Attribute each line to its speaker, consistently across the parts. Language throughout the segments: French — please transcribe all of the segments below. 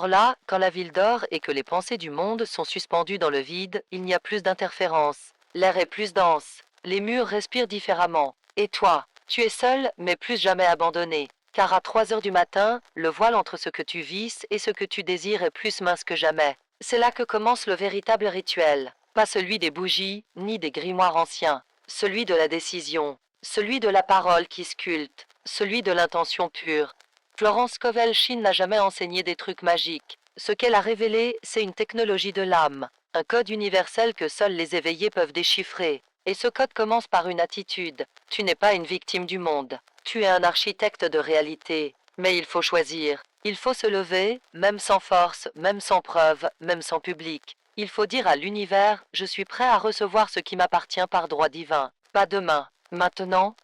Speaker 1: Là, quand la ville dort et que les pensées du monde sont suspendues dans le vide, il n'y a plus d'interférence. L'air est plus dense. Les murs respirent différemment. Et toi, tu es seul, mais plus jamais abandonné. Car à 3 heures du matin, le voile entre ce que tu vises et ce que tu désires est plus mince que jamais. C'est là que commence le véritable rituel. Pas celui des bougies, ni des grimoires anciens. Celui de la décision. Celui de la parole qui sculpte. Celui de l'intention pure. Florence Scovel-Shinn n'a jamais enseigné des trucs magiques. Ce qu'elle a révélé, c'est une technologie de l'âme, un code universel que seuls les éveillés peuvent déchiffrer. Et ce code commence par une attitude. Tu n'es pas une victime du monde. Tu es un architecte de réalité. Mais il faut choisir. Il faut se lever, même sans force, même sans preuve, même sans public. Il faut dire à l'univers, je suis prêt à recevoir ce qui m'appartient par droit divin. Pas demain, maintenant.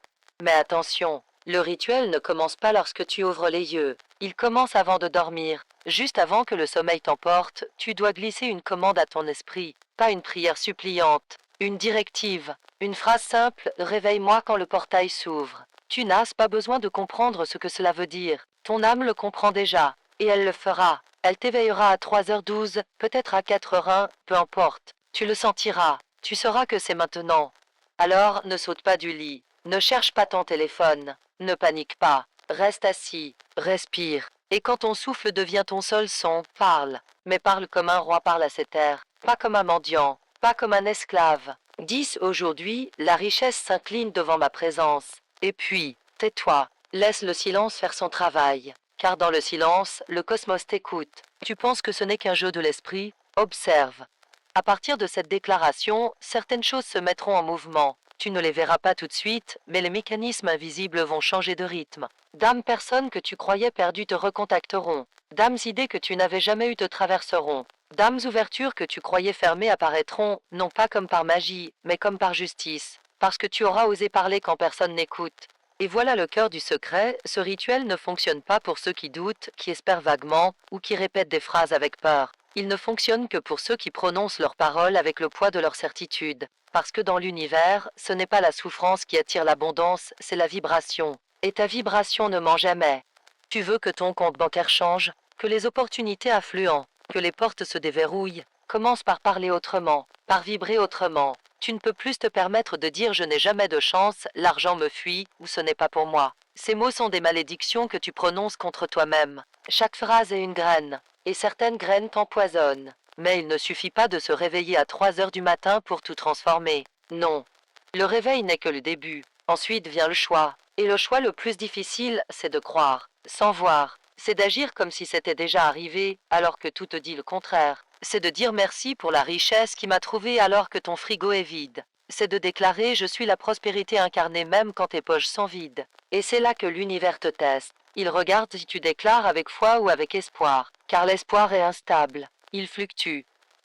Speaker 1: Mais attention, le rituel ne commence pas lorsque tu ouvres les yeux. Il commence avant de dormir. Juste avant que le sommeil t'emporte, tu dois glisser une commande à ton esprit, pas une prière suppliante, une directive, une phrase simple, réveille-moi quand le portail s'ouvre. Tu n'as pas besoin de comprendre ce que cela veut dire. Ton âme le comprend déjà, et elle le fera. Elle t'éveillera à 3h12, peut-être à 4h01, peu importe. Tu le sentiras. Tu sauras que c'est maintenant. Alors, ne saute pas du lit. Ne cherche pas ton téléphone. Ne panique pas. Reste assis. Respire. Et quand ton souffle devient ton seul son, parle. Mais parle comme un roi parle à ses terres. Pas comme un mendiant. Pas comme un esclave. 10. Aujourd'hui, la richesse s'incline devant ma présence. Et puis, tais-toi. Laisse le silence faire son travail. Car dans le silence, le cosmos t'écoute. Tu penses que ce n'est qu'un jeu de l'esprit? Observe. À partir de cette déclaration, certaines choses se mettront en mouvement. Tu ne les verras pas tout de suite, mais les mécanismes invisibles vont changer de rythme. D'âmes personnes que tu croyais perdues te recontacteront. D'âmes idées que tu n'avais jamais eues te traverseront. D'âmes ouvertures que tu croyais fermées apparaîtront, non pas comme par magie, mais comme par justice. Parce que tu auras osé parler quand personne n'écoute. Et voilà le cœur du secret, ce rituel ne fonctionne pas pour ceux qui doutent, qui espèrent vaguement, ou qui répètent des phrases avec peur. Il ne fonctionne que pour ceux qui prononcent leurs paroles avec le poids de leur certitude. Parce que dans l'univers, ce n'est pas la souffrance qui attire l'abondance, c'est la vibration. Et ta vibration ne ment jamais. Tu veux que ton compte bancaire change, que les opportunités affluent, que les portes se déverrouillent. Commence par parler autrement, par vibrer autrement. Tu ne peux plus te permettre de dire je n'ai jamais de chance, l'argent me fuit, ou ce n'est pas pour moi. Ces mots sont des malédictions que tu prononces contre toi-même. Chaque phrase est une graine, et certaines graines t'empoisonnent. Mais il ne suffit pas de se réveiller à 3 heures du matin pour tout transformer. Non. Le réveil n'est que le début. Ensuite vient le choix. Et le choix le plus difficile, c'est de croire, sans voir. C'est d'agir comme si c'était déjà arrivé, alors que tout te dit le contraire. C'est de dire merci pour la richesse qui m'a trouvé alors que ton frigo est vide. C'est de déclarer je suis la prospérité incarnée même quand tes poches sont vides. Et c'est là que l'univers te teste. Il regarde si tu déclares avec foi ou avec espoir. Car l'espoir est instable. Il fluctue.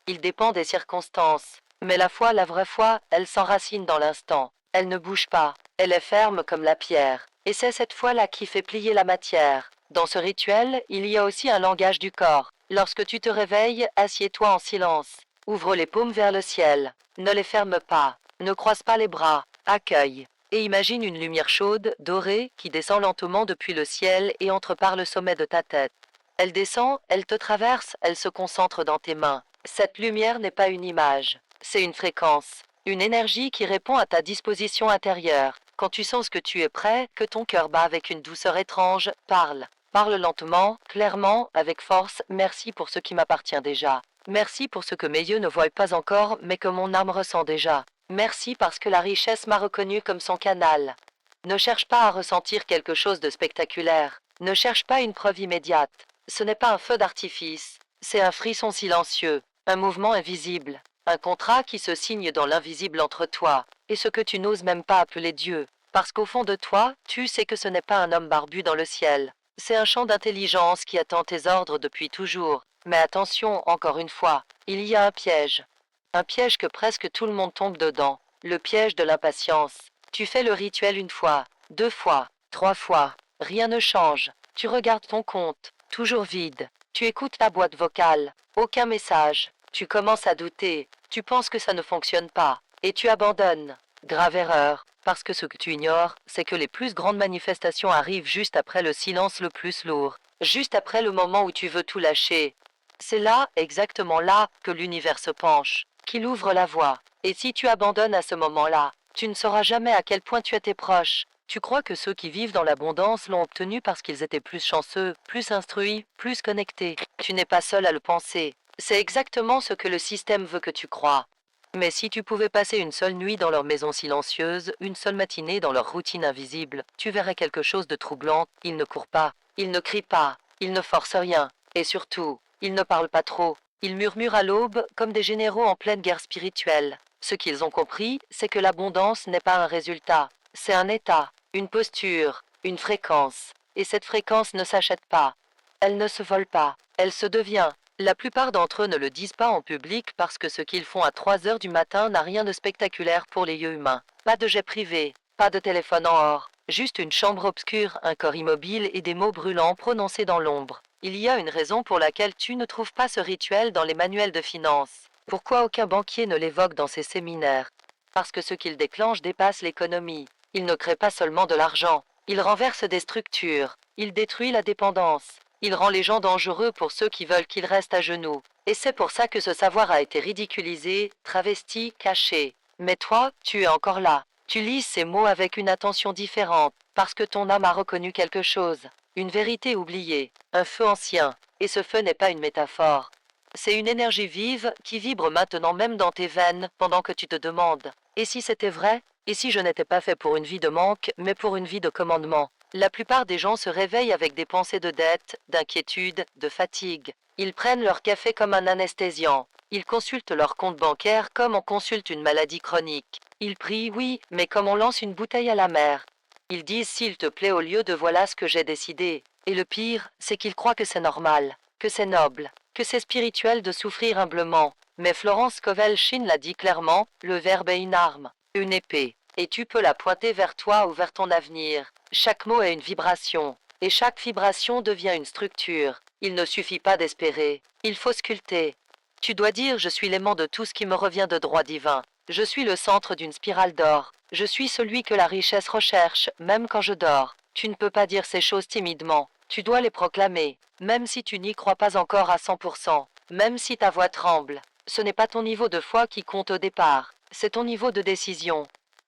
Speaker 1: Il dépend des circonstances. Mais la foi, la vraie foi, elle s'enracine dans l'instant. Elle ne bouge pas. Elle est ferme comme la pierre. Et c'est cette foi-là qui fait plier la matière. Dans ce rituel, il y a aussi un langage du corps. Lorsque tu te réveilles, assieds-toi en silence. Ouvre les paumes vers le ciel. Ne les ferme pas. Ne croise pas les bras. Accueille. Et imagine une lumière chaude, dorée, qui descend lentement depuis le ciel et entre par le sommet de ta tête. Elle descend, elle te traverse, elle se concentre dans tes mains. Cette lumière n'est pas une image, c'est une fréquence, une énergie qui répond à ta disposition intérieure. Quand tu sens que tu es prêt, que ton cœur bat avec une douceur étrange, parle. Parle lentement, clairement, avec force, merci pour ce qui m'appartient déjà. Merci pour ce que mes yeux ne voient pas encore, mais que mon âme ressent déjà. Merci parce que la richesse m'a reconnu comme son canal. Ne cherche pas à ressentir quelque chose de spectaculaire. Ne cherche pas une preuve immédiate. Ce n'est pas un feu d'artifice, c'est un frisson silencieux, un mouvement invisible, un contrat qui se signe dans l'invisible entre toi et ce que tu n'oses même pas appeler Dieu. Parce qu'au fond de toi, tu sais que ce n'est pas un homme barbu dans le ciel. C'est un champ d'intelligence qui attend tes ordres depuis toujours. Mais attention, encore une fois, il y a un piège. Un piège que presque tout le monde tombe dedans. Le piège de l'impatience. Tu fais le rituel une fois, 2 fois, 3 fois. Rien ne change. Tu regardes ton compte. Toujours vide. Tu écoutes ta boîte vocale. Aucun message. Tu commences à douter. Tu penses que ça ne fonctionne pas. Et tu abandonnes. Grave erreur. Parce que ce que tu ignores, c'est que les plus grandes manifestations arrivent juste après le silence le plus lourd. juste après le moment où tu veux tout lâcher. C'est là, exactement là, que l'univers se penche, qu'il ouvre la voie. Et si tu abandonnes à ce moment-là, tu ne sauras jamais à quel point tu étais proche. Tu crois que ceux qui vivent dans l'abondance l'ont obtenu parce qu'ils étaient plus chanceux, plus instruits, plus connectés. Tu n'es pas seul à le penser. C'est exactement ce que le système veut que tu crois. Mais si tu pouvais passer une seule nuit dans leur maison silencieuse, une seule matinée dans leur routine invisible, tu verrais quelque chose de troublant. Ils ne courent pas, ils ne crient pas, ils ne forcent rien. Et surtout, ils ne parlent pas trop. Ils murmurent à l'aube comme des généraux en pleine guerre spirituelle. Ce qu'ils ont compris, c'est que l'abondance n'est pas un résultat, c'est un état, une posture, une fréquence. Et cette fréquence ne s'achète pas. Elle ne se vole pas, elle se devient. La plupart d'entre eux ne le disent pas en public parce que ce qu'ils font à 3 heures du matin n'a rien de spectaculaire pour les yeux humains. Pas de jet privé, pas de téléphone en or, juste une chambre obscure, un corps immobile et des mots brûlants prononcés dans l'ombre. Il y a une raison pour laquelle tu ne trouves pas ce rituel dans les manuels de finances. Pourquoi aucun banquier ne l'évoque dans ses séminaires? Parce que ce qu'il déclenche dépasse l'économie. Il ne crée pas seulement de l'argent, il renverse des structures, il détruit la dépendance. Il rend les gens dangereux pour ceux qui veulent qu'ils restent à genoux. Et c'est pour ça que ce savoir a été ridiculisé, travesti, caché. Mais toi, tu es encore là. Tu lis ces mots avec une attention différente, parce que ton âme a reconnu quelque chose. Une vérité oubliée, un feu ancien. Et ce feu n'est pas une métaphore. C'est une énergie vive qui vibre maintenant même dans tes veines pendant que tu te demandes. Et si c'était vrai? Et si je n'étais pas fait pour une vie de manque, mais pour une vie de commandement? La plupart des gens se réveillent avec des pensées de dette, d'inquiétude, de fatigue. Ils prennent leur café comme un anesthésiant. Ils consultent leur compte bancaire comme on consulte une maladie chronique. Ils prient, oui, mais comme on lance une bouteille à la mer. Ils disent s'il te plaît au lieu de voilà ce que j'ai décidé. Et le pire, c'est qu'ils croient que c'est normal, que c'est noble, que c'est spirituel de souffrir humblement. Mais Florence Scovel-Shinn l'a dit clairement, le verbe est une arme, une épée. Et tu peux la pointer vers toi ou vers ton avenir. Chaque mot est une vibration, et chaque vibration devient une structure. Il ne suffit pas d'espérer, il faut sculpter. Tu dois dire je suis l'aimant de tout ce qui me revient de droit divin. Je suis le centre d'une spirale d'or. Je suis celui que la richesse recherche, même quand je dors. Tu ne peux pas dire ces choses timidement. Tu dois les proclamer, même si tu n'y crois pas encore à 100%, même si ta voix tremble. Ce n'est pas ton niveau de foi qui compte au départ, c'est ton niveau de décision.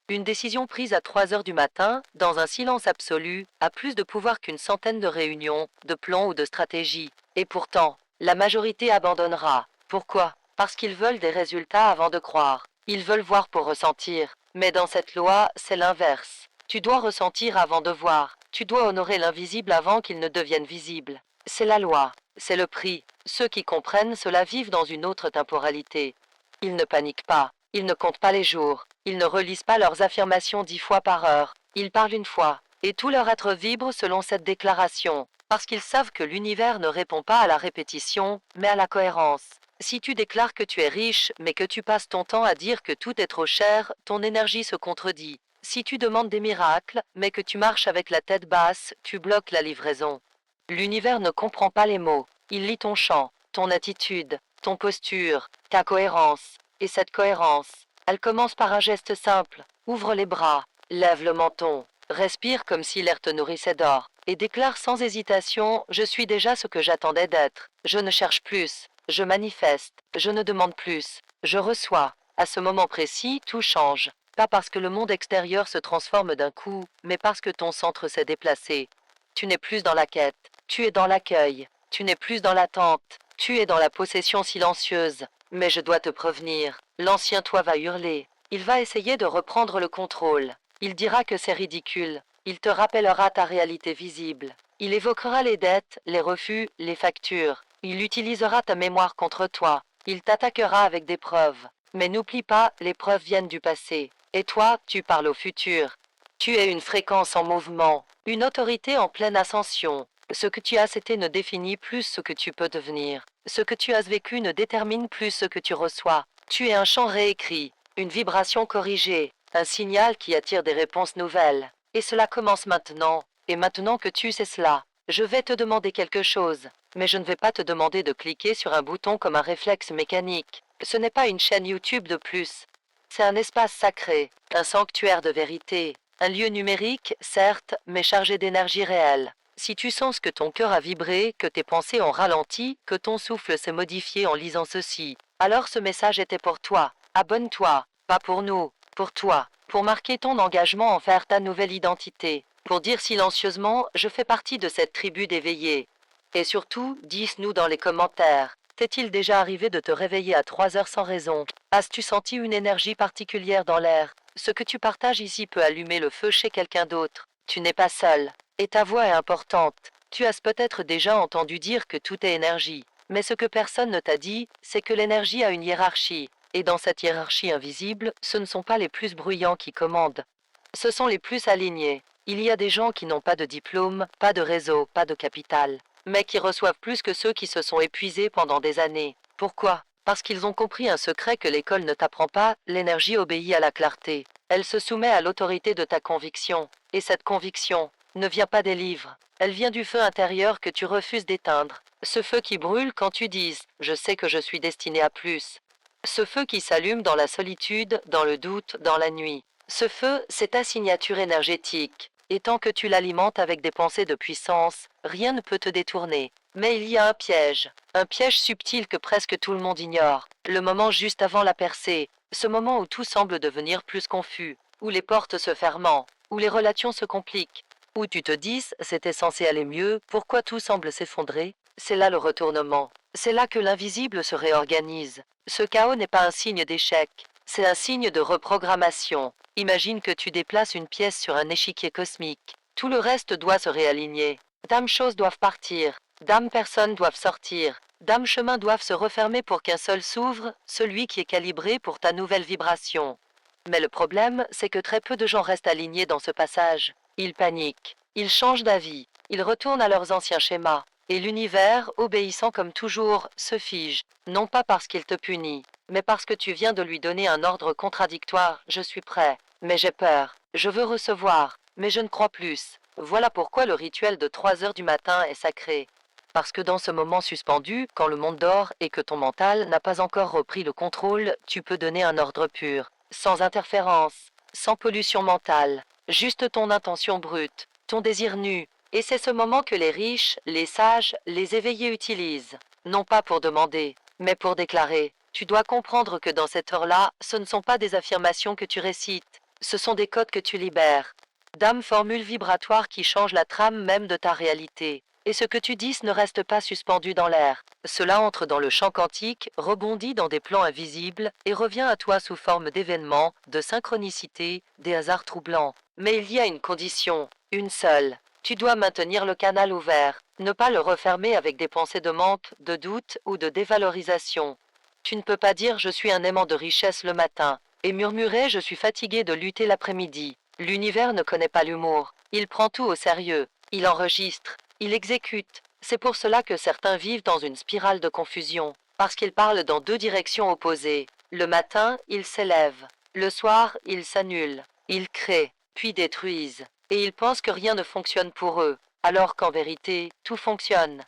Speaker 1: Une décision prise à 3 heures du matin, dans un silence absolu, a plus de pouvoir qu'une centaine de réunions, de plans ou de stratégies. Et pourtant, la majorité abandonnera. Pourquoi? Parce qu'ils veulent des résultats avant de croire. Ils veulent voir pour ressentir. Mais dans cette loi, c'est l'inverse. Tu dois ressentir avant de voir. Tu dois honorer l'invisible avant qu'il ne devienne visible. C'est la loi. C'est le prix. Ceux qui comprennent cela vivent dans une autre temporalité. Ils ne paniquent pas. Ils ne comptent pas les jours. Ils ne relisent pas leurs affirmations 10 fois par heure. Ils parlent une fois. Et tout leur être vibre selon cette déclaration. Parce qu'ils savent que l'univers ne répond pas à la répétition, mais à la cohérence. Si tu déclares que tu es riche, mais que tu passes ton temps à dire que tout est trop cher, ton énergie se contredit. Si tu demandes des miracles, mais que tu marches avec la tête basse, tu bloques la livraison. L'univers ne comprend pas les mots. Il lit ton chant, ton attitude, ton posture, ta cohérence. Et cette cohérence, elle commence par un geste simple. Ouvre les bras, lève le menton, respire comme si l'air te nourrissait d'or, et déclare sans hésitation, je suis déjà ce que j'attendais d'être. Je ne cherche plus, je manifeste, je ne demande plus, je reçois. À ce moment précis, tout change. Pas parce que le monde extérieur se transforme d'un coup, mais parce que ton centre s'est déplacé. Tu n'es plus dans la quête, tu es dans l'accueil. Tu n'es plus dans l'attente, tu es dans la possession silencieuse. Mais je dois te prévenir, l'ancien toi va hurler. Il va essayer de reprendre le contrôle. Il dira que c'est ridicule. Il te rappellera ta réalité visible. Il évoquera les dettes, les refus, les factures. Il utilisera ta mémoire contre toi. Il t'attaquera avec des preuves. Mais n'oublie pas, les preuves viennent du passé. Et toi, tu parles au futur. Tu es une fréquence en mouvement, une autorité en pleine ascension. Ce que tu as été ne définit plus ce que tu peux devenir. Ce que tu as vécu ne détermine plus ce que tu reçois. Tu es un chant réécrit, une vibration corrigée, un signal qui attire des réponses nouvelles. Et cela commence maintenant. Et maintenant que tu sais cela, je vais te demander quelque chose. Mais je ne vais pas te demander de cliquer sur un bouton comme un réflexe mécanique. Ce n'est pas une chaîne YouTube de plus. C'est un espace sacré, un sanctuaire de vérité. Un lieu numérique, certes, mais chargé d'énergie réelle. Si tu sens que ton cœur a vibré, que tes pensées ont ralenti, que ton souffle s'est modifié en lisant ceci, alors ce message était pour toi. Abonne-toi, pas pour nous, pour toi, pour marquer ton engagement envers ta nouvelle identité, pour dire silencieusement « Je fais partie de cette tribu d'éveillés ». Et surtout, dis-nous dans les commentaires, t'est-il déjà arrivé de te réveiller à 3 heures sans raison? As-tu senti une énergie particulière dans l'air? Ce que tu partages ici peut allumer le feu chez quelqu'un d'autre. Tu n'es pas seul. Et ta voix est importante. Tu as peut-être déjà entendu dire que tout est énergie. Mais ce que personne ne t'a dit, c'est que l'énergie a une hiérarchie. Et dans cette hiérarchie invisible, ce ne sont pas les plus bruyants qui commandent. Ce sont les plus alignés. Il y a des gens qui n'ont pas de diplôme, pas de réseau, pas de capital, mais qui reçoivent plus que ceux qui se sont épuisés pendant des années. Pourquoi? Parce qu'ils ont compris un secret que l'école ne t'apprend pas, l'énergie obéit à la clarté. Elle se soumet à l'autorité de ta conviction. Et cette conviction ne vient pas des livres. Elle vient du feu intérieur que tu refuses d'éteindre. Ce feu qui brûle quand tu dis « Je sais que je suis destiné à plus ». Ce feu qui s'allume dans la solitude, dans le doute, dans la nuit. Ce feu, c'est ta signature énergétique. Et tant que tu l'alimentes avec des pensées de puissance, rien ne peut te détourner. Mais il y a un piège subtil que presque tout le monde ignore. Le moment juste avant la percée, ce moment où tout semble devenir plus confus, où les portes se ferment, où les relations se compliquent, où tu te dis « c'était censé aller mieux, pourquoi tout semble s'effondrer ?» C'est là le retournement. C'est là que l'invisible se réorganise. Ce chaos n'est pas un signe d'échec, c'est un signe de reprogrammation. Imagine que tu déplaces une pièce sur un échiquier cosmique. Tout le reste doit se réaligner. Dame choses doivent partir. Dame personnes doivent sortir. Dame chemins doivent se refermer pour qu'un seul s'ouvre, celui qui est calibré pour ta nouvelle vibration. Mais le problème, c'est que très peu de gens restent alignés dans ce passage. Ils paniquent. Ils changent d'avis. Ils retournent à leurs anciens schémas. Et l'univers, obéissant comme toujours, se fige. Non pas parce qu'il te punit, mais parce que tu viens de lui donner un ordre contradictoire. Je suis prêt, mais j'ai peur. Je veux recevoir, mais je ne crois plus. Voilà pourquoi le rituel de 3 heures du matin est sacré. Parce que dans ce moment suspendu, quand le monde dort et que ton mental n'a pas encore repris le contrôle, tu peux donner un ordre pur, sans interférence, sans pollution mentale, juste ton intention brute, ton désir nu. Et c'est ce moment que les riches, les sages, les éveillés utilisent. Non pas pour demander, mais pour déclarer. Tu dois comprendre que dans cette heure-là, ce ne sont pas des affirmations que tu récites, ce sont des codes que tu libères. D'âmes formules vibratoires qui changent la trame même de ta réalité. Et ce que tu dis ne reste pas suspendu dans l'air. Cela entre dans le champ quantique, rebondit dans des plans invisibles et revient à toi sous forme d'événements, de synchronicité, des hasards troublants. Mais il y a une condition, une seule. Tu dois maintenir le canal ouvert, ne pas le refermer avec des pensées de manque, de doute ou de dévalorisation. Tu ne peux pas dire je suis un aimant de richesse le matin, et murmurer je suis fatigué de lutter l'après-midi. L'univers ne connaît pas l'humour, il prend tout au sérieux, il enregistre, il exécute. C'est pour cela que certains vivent dans une spirale de confusion, parce qu'ils parlent dans deux directions opposées. Le matin, ils s'élèvent, le soir, ils s'annulent, ils créent, puis détruisent, et ils pensent que rien ne fonctionne pour eux, alors qu'en vérité, tout fonctionne.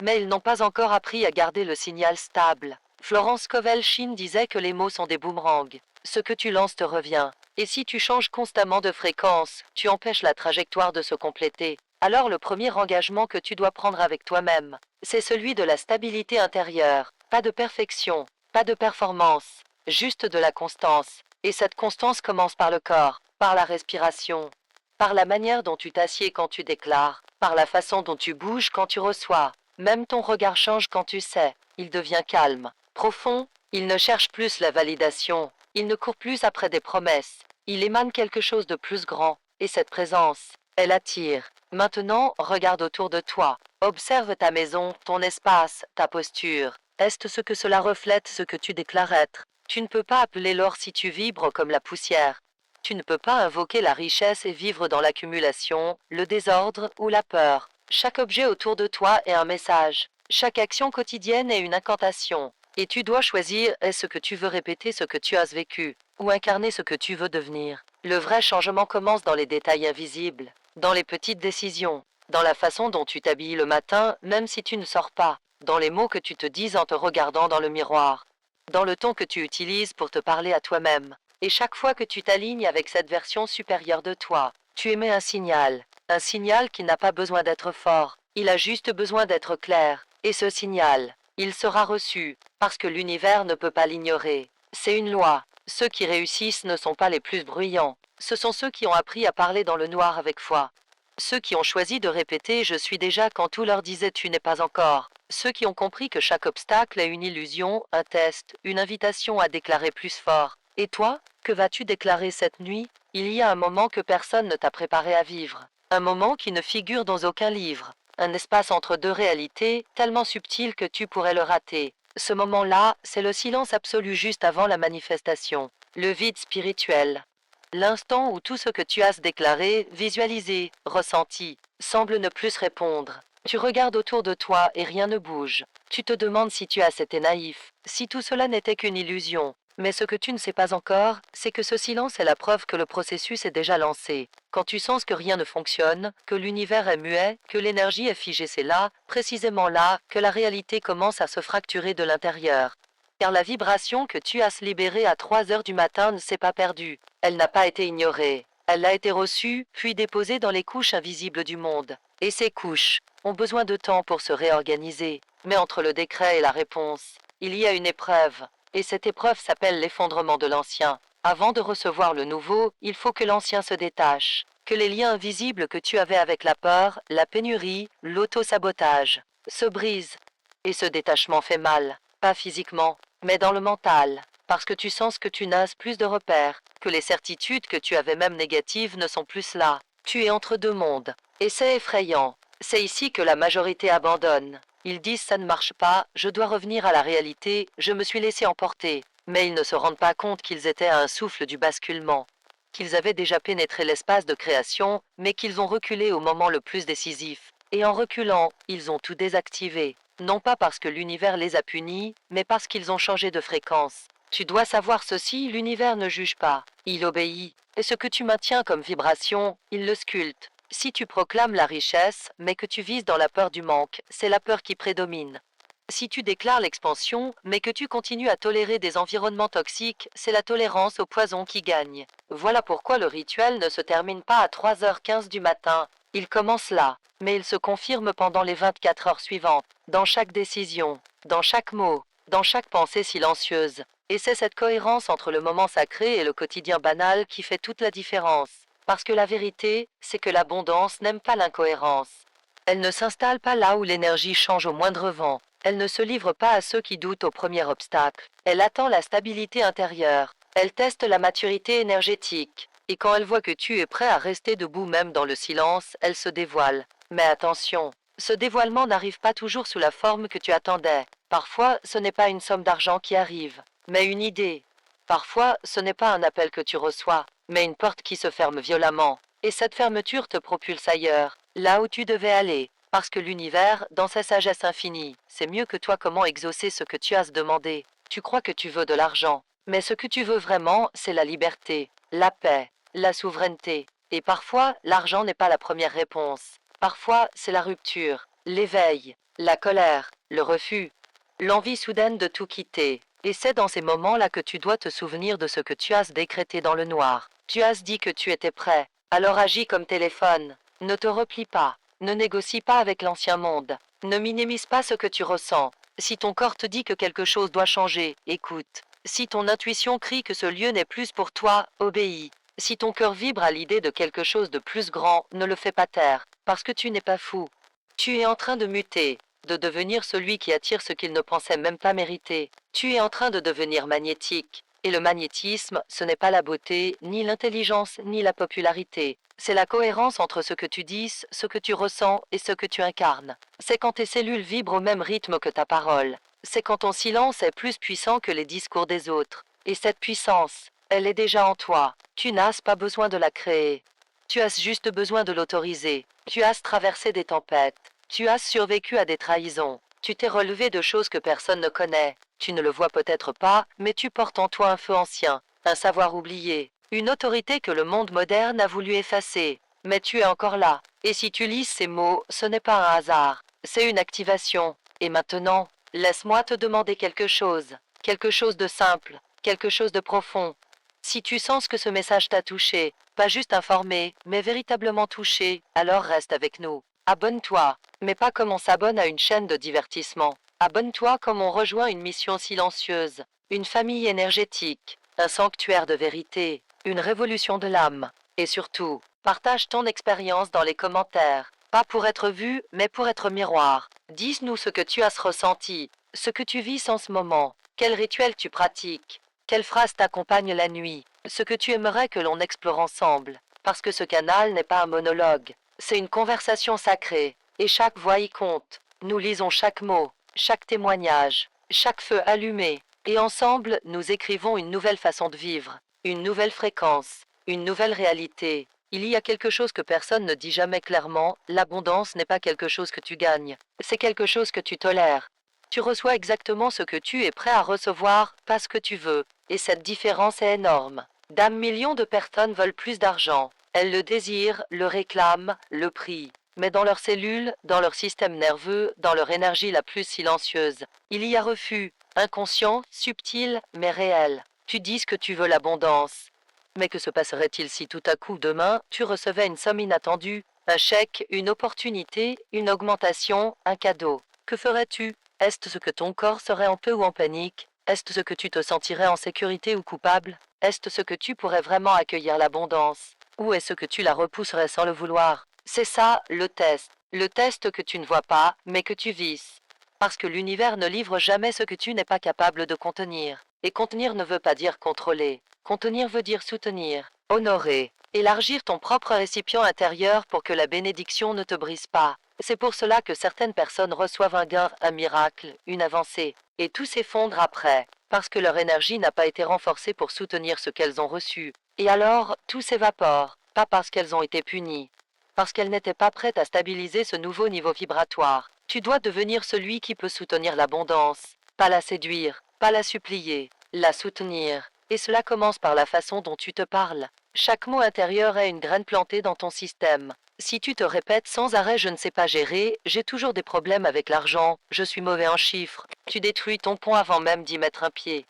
Speaker 1: Mais ils n'ont pas encore appris à garder le signal stable. Florence Scovel-Shinn disait que les mots sont des boomerangs. Ce que tu lances te revient. Et si tu changes constamment de fréquence, tu empêches la trajectoire de se compléter. Alors le premier engagement que tu dois prendre avec toi-même, c'est celui de la stabilité intérieure. Pas de perfection, pas de performance, juste de la constance. Et cette constance commence par le corps, par la respiration, par la manière dont tu t'assieds quand tu déclares, par la façon dont tu bouges quand tu reçois. Même ton regard change quand tu sais. Il devient calme, profond. Il ne cherche plus la validation. Il ne court plus après des promesses. Il émane quelque chose de plus grand. Et cette présence, elle attire. Maintenant, regarde autour de toi. Observe ta maison, ton espace, ta posture. Est-ce ce que cela reflète ce que tu déclares être? Tu ne peux pas appeler l'or si tu vibres comme la poussière. Tu ne peux pas invoquer la richesse et vivre dans l'accumulation, le désordre ou la peur. Chaque objet autour de toi est un message. Chaque action quotidienne est une incantation. Et tu dois choisir est-ce que tu veux répéter ce que tu as vécu, ou incarner ce que tu veux devenir. Le vrai changement commence dans les détails invisibles, dans les petites décisions, dans la façon dont tu t'habilles le matin, même si tu ne sors pas, dans les mots que tu te dis en te regardant dans le miroir, dans le ton que tu utilises pour te parler à toi-même. Et chaque fois que tu t'alignes avec cette version supérieure de toi, tu émets un signal. Un signal qui n'a pas besoin d'être fort, il a juste besoin d'être clair. Et ce signal, il sera reçu, parce que l'univers ne peut pas l'ignorer. C'est une loi. Ceux qui réussissent ne sont pas les plus bruyants. Ce sont ceux qui ont appris à parler dans le noir avec foi. Ceux qui ont choisi de répéter « je suis déjà » quand tout leur disait « tu n'es pas encore ». Ceux qui ont compris que chaque obstacle est une illusion, un test, une invitation à déclarer plus fort. Et toi, que vas-tu déclarer cette nuit? Il y a un moment que personne ne t'a préparé à vivre. Un moment qui ne figure dans aucun livre. Un espace entre deux réalités, tellement subtil que tu pourrais le rater. Ce moment-là, c'est le silence absolu juste avant la manifestation. Le vide spirituel. L'instant où tout ce que tu as déclaré, visualisé, ressenti, semble ne plus répondre. Tu regardes autour de toi et rien ne bouge. Tu te demandes si tu as été naïf, si tout cela n'était qu'une illusion. Mais ce que tu ne sais pas encore, c'est que ce silence est la preuve que le processus est déjà lancé. Quand tu sens que rien ne fonctionne, que l'univers est muet, que l'énergie est figée, c'est là, précisément là, que la réalité commence à se fracturer de l'intérieur. Car la vibration que tu as libérée à 3 heures du matin ne s'est pas perdue. Elle n'a pas été ignorée. Elle a été reçue, puis déposée dans les couches invisibles du monde. Et ces couches ont besoin de temps pour se réorganiser. Mais entre le décret et la réponse, il y a une épreuve. Et cette épreuve s'appelle l'effondrement de l'ancien. Avant de recevoir le nouveau, il faut que l'ancien se détache. Que les liens invisibles que tu avais avec la peur, la pénurie, l'auto-sabotage, se brisent. Et ce détachement fait mal. Pas physiquement, mais dans le mental, parce que tu sens que tu n'as plus de repères, que les certitudes que tu avais même négatives ne sont plus là. Tu es entre deux mondes. Et c'est effrayant. C'est ici que la majorité abandonne. Ils disent ça ne marche pas, je dois revenir à la réalité, je me suis laissé emporter. Mais ils ne se rendent pas compte qu'ils étaient à un souffle du basculement. Qu'ils avaient déjà pénétré l'espace de création, mais qu'ils ont reculé au moment le plus décisif. Et en reculant, ils ont tout désactivé. Non pas parce que l'univers les a punis, mais parce qu'ils ont changé de fréquence. Tu dois savoir ceci, l'univers ne juge pas, il obéit. Et ce que tu maintiens comme vibration, il le sculpte. Si tu proclames la richesse, mais que tu vises dans la peur du manque, c'est la peur qui prédomine. Si tu déclares l'expansion, mais que tu continues à tolérer des environnements toxiques, c'est la tolérance au poison qui gagne. Voilà pourquoi le rituel ne se termine pas à 3h15 du matin. Il commence là, mais il se confirme pendant les 24 heures suivantes, dans chaque décision, dans chaque mot, dans chaque pensée silencieuse. Et c'est cette cohérence entre le moment sacré et le quotidien banal qui fait toute la différence. Parce que la vérité, c'est que l'abondance n'aime pas l'incohérence. Elle ne s'installe pas là où l'énergie change au moindre vent. Elle ne se livre pas à ceux qui doutent au premier obstacle. Elle attend la stabilité intérieure. Elle teste la maturité énergétique. Et quand elle voit que tu es prêt à rester debout même dans le silence, elle se dévoile. Mais attention, ce dévoilement n'arrive pas toujours sous la forme que tu attendais. Parfois, ce n'est pas une somme d'argent qui arrive, mais une idée. Parfois, ce n'est pas un appel que tu reçois, mais une porte qui se ferme violemment. Et cette fermeture te propulse ailleurs, là où tu devais aller. Parce que l'univers, dans sa sagesse infinie, sait mieux que toi comment exaucer ce que tu as demandé. Tu crois que tu veux de l'argent, mais ce que tu veux vraiment, c'est la liberté, la paix, la souveraineté. Et parfois, l'argent n'est pas la première réponse. Parfois, c'est la rupture, l'éveil, la colère, le refus, l'envie soudaine de tout quitter. Et c'est dans ces moments-là que tu dois te souvenir de ce que tu as décrété dans le noir. Tu as dit que tu étais prêt. Alors agis comme téléphone. Ne te replie pas. Ne négocie pas avec l'ancien monde. Ne minimise pas ce que tu ressens. Si ton corps te dit que quelque chose doit changer, écoute. Si ton intuition crie que ce lieu n'est plus pour toi, obéis. Si ton cœur vibre à l'idée de quelque chose de plus grand, ne le fais pas taire, parce que tu n'es pas fou. Tu es en train de muter, de devenir celui qui attire ce qu'il ne pensait même pas mériter. Tu es en train de devenir magnétique. Et le magnétisme, ce n'est pas la beauté, ni l'intelligence, ni la popularité. C'est la cohérence entre ce que tu dis, ce que tu ressens et ce que tu incarnes. C'est quand tes cellules vibrent au même rythme que ta parole. C'est quand ton silence est plus puissant que les discours des autres. Et cette puissance, elle est déjà en toi. Tu n'as pas besoin de la créer. Tu as juste besoin de l'autoriser. Tu as traversé des tempêtes. Tu as survécu à des trahisons. Tu t'es relevé de choses que personne ne connaît. Tu ne le vois peut-être pas, mais tu portes en toi un feu ancien, un savoir oublié, une autorité que le monde moderne a voulu effacer. Mais tu es encore là. Et si tu lis ces mots, ce n'est pas un hasard. C'est une activation. Et maintenant, laisse-moi te demander quelque chose de simple, quelque chose de profond. Si tu sens que ce message t'a touché, pas juste informé, mais véritablement touché, alors reste avec nous. Abonne-toi, mais pas comme on s'abonne à une chaîne de divertissement. Abonne-toi comme on rejoint une mission silencieuse, une famille énergétique, un sanctuaire de vérité, une révolution de l'âme. Et surtout, partage ton expérience dans les commentaires, pas pour être vu, mais pour être miroir. Dis-nous ce que tu as ressenti, ce que tu vis en ce moment, quel rituel tu pratiques, quelle phrase t'accompagne la nuit, ce que tu aimerais que l'on explore ensemble. Parce que ce canal n'est pas un monologue, c'est une conversation sacrée, et chaque voix y compte. Nous lisons chaque mot, chaque témoignage, chaque feu allumé, et ensemble nous écrivons une nouvelle façon de vivre, une nouvelle fréquence, une nouvelle réalité. Il y a quelque chose que personne ne dit jamais clairement, l'abondance n'est pas quelque chose que tu gagnes, c'est quelque chose que tu tolères. Tu reçois exactement ce que tu es prêt à recevoir, pas ce que tu veux, et cette différence est énorme. Millions de personnes veulent plus d'argent. Elles le désirent, le réclament, le prient. Mais dans leurs cellules, dans leur système nerveux, dans leur énergie la plus silencieuse, il y a refus, inconscient, subtil, mais réel. Tu dis que tu veux l'abondance. Mais que se passerait-il si tout à coup demain, tu recevais une somme inattendue, un chèque, une opportunité, une augmentation, un cadeau? Que ferais-tu? Est-ce ce que ton corps serait en paix ou en panique? Est-ce ce que tu te sentirais en sécurité ou coupable? Est-ce ce que tu pourrais vraiment accueillir l'abondance? Ou est-ce que tu la repousserais sans le vouloir? C'est ça, le test. Le test que tu ne vois pas, mais que tu vises. Parce que l'univers ne livre jamais ce que tu n'es pas capable de contenir. Et contenir ne veut pas dire contrôler. Contenir veut dire soutenir, honorer, élargir ton propre récipient intérieur pour que la bénédiction ne te brise pas. C'est pour cela que certaines personnes reçoivent un gain, un miracle, une avancée, et tout s'effondre après, parce que leur énergie n'a pas été renforcée pour soutenir ce qu'elles ont reçu. Et alors, tout s'évapore, pas parce qu'elles ont été punies, parce qu'elles n'étaient pas prêtes à stabiliser ce nouveau niveau vibratoire. Tu dois devenir celui qui peut soutenir l'abondance, pas la séduire, pas la supplier, la soutenir. Et cela commence par la façon dont tu te parles. Chaque mot intérieur est une graine plantée dans ton système. Si tu te répètes sans arrêt je ne sais pas gérer, j'ai toujours des problèmes avec l'argent, je suis mauvais en chiffres, tu détruis ton pont avant même d'y mettre un pied.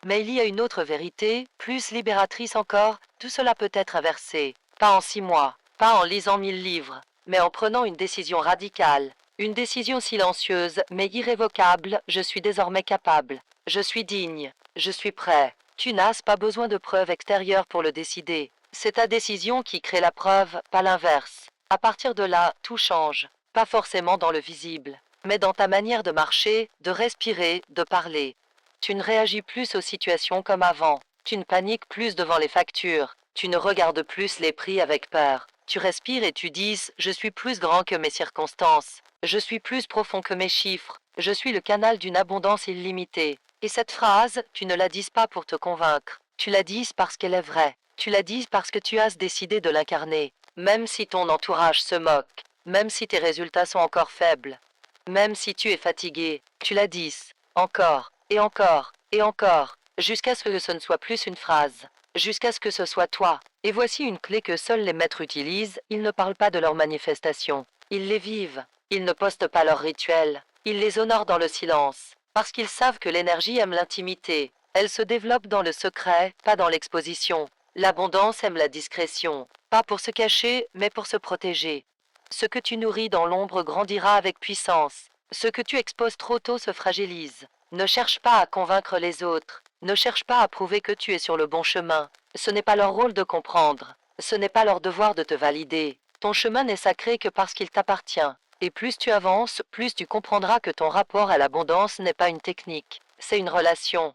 Speaker 1: Mais il y a une autre vérité, plus libératrice encore, tout cela peut être inversé. Pas en 6 mois, pas en lisant 1000 livres, mais en prenant une décision radicale. Une décision silencieuse, mais irrévocable, je suis désormais capable. Je suis digne, je suis prêt. Tu n'as pas besoin de preuves extérieures pour le décider. C'est ta décision qui crée la preuve, pas l'inverse. À partir de là, tout change. Pas forcément dans le visible, mais dans ta manière de marcher, de respirer, de parler. Tu ne réagis plus aux situations comme avant. Tu ne paniques plus devant les factures. Tu ne regardes plus les prix avec peur. Tu respires et tu dis « Je suis plus grand que mes circonstances. Je suis plus profond que mes chiffres. Je suis le canal d'une abondance illimitée. » Et cette phrase, tu ne la dis pas pour te convaincre. Tu la dis parce qu'elle est vraie. Tu la dis parce que tu as décidé de l'incarner. Même si ton entourage se moque. Même si tes résultats sont encore faibles. Même si tu es fatigué. Tu la dis. Encore. Et encore. Et encore. Jusqu'à ce que ce ne soit plus une phrase. Jusqu'à ce que ce soit toi. Et voici une clé que seuls les maîtres utilisent. Ils ne parlent pas de leurs manifestations. Ils les vivent. Ils ne postent pas leurs rituels. Ils les honorent dans le silence. Parce qu'ils savent que l'énergie aime l'intimité. Elle se développe dans le secret, pas dans l'exposition. L'abondance aime la discrétion. Pas pour se cacher, mais pour se protéger. Ce que tu nourris dans l'ombre grandira avec puissance. Ce que tu exposes trop tôt se fragilise. Ne cherche pas à convaincre les autres. Ne cherche pas à prouver que tu es sur le bon chemin. Ce n'est pas leur rôle de comprendre. Ce n'est pas leur devoir de te valider. Ton chemin n'est sacré que parce qu'il t'appartient. Et plus tu avances, plus tu comprendras que ton rapport à l'abondance n'est pas une technique. C'est une relation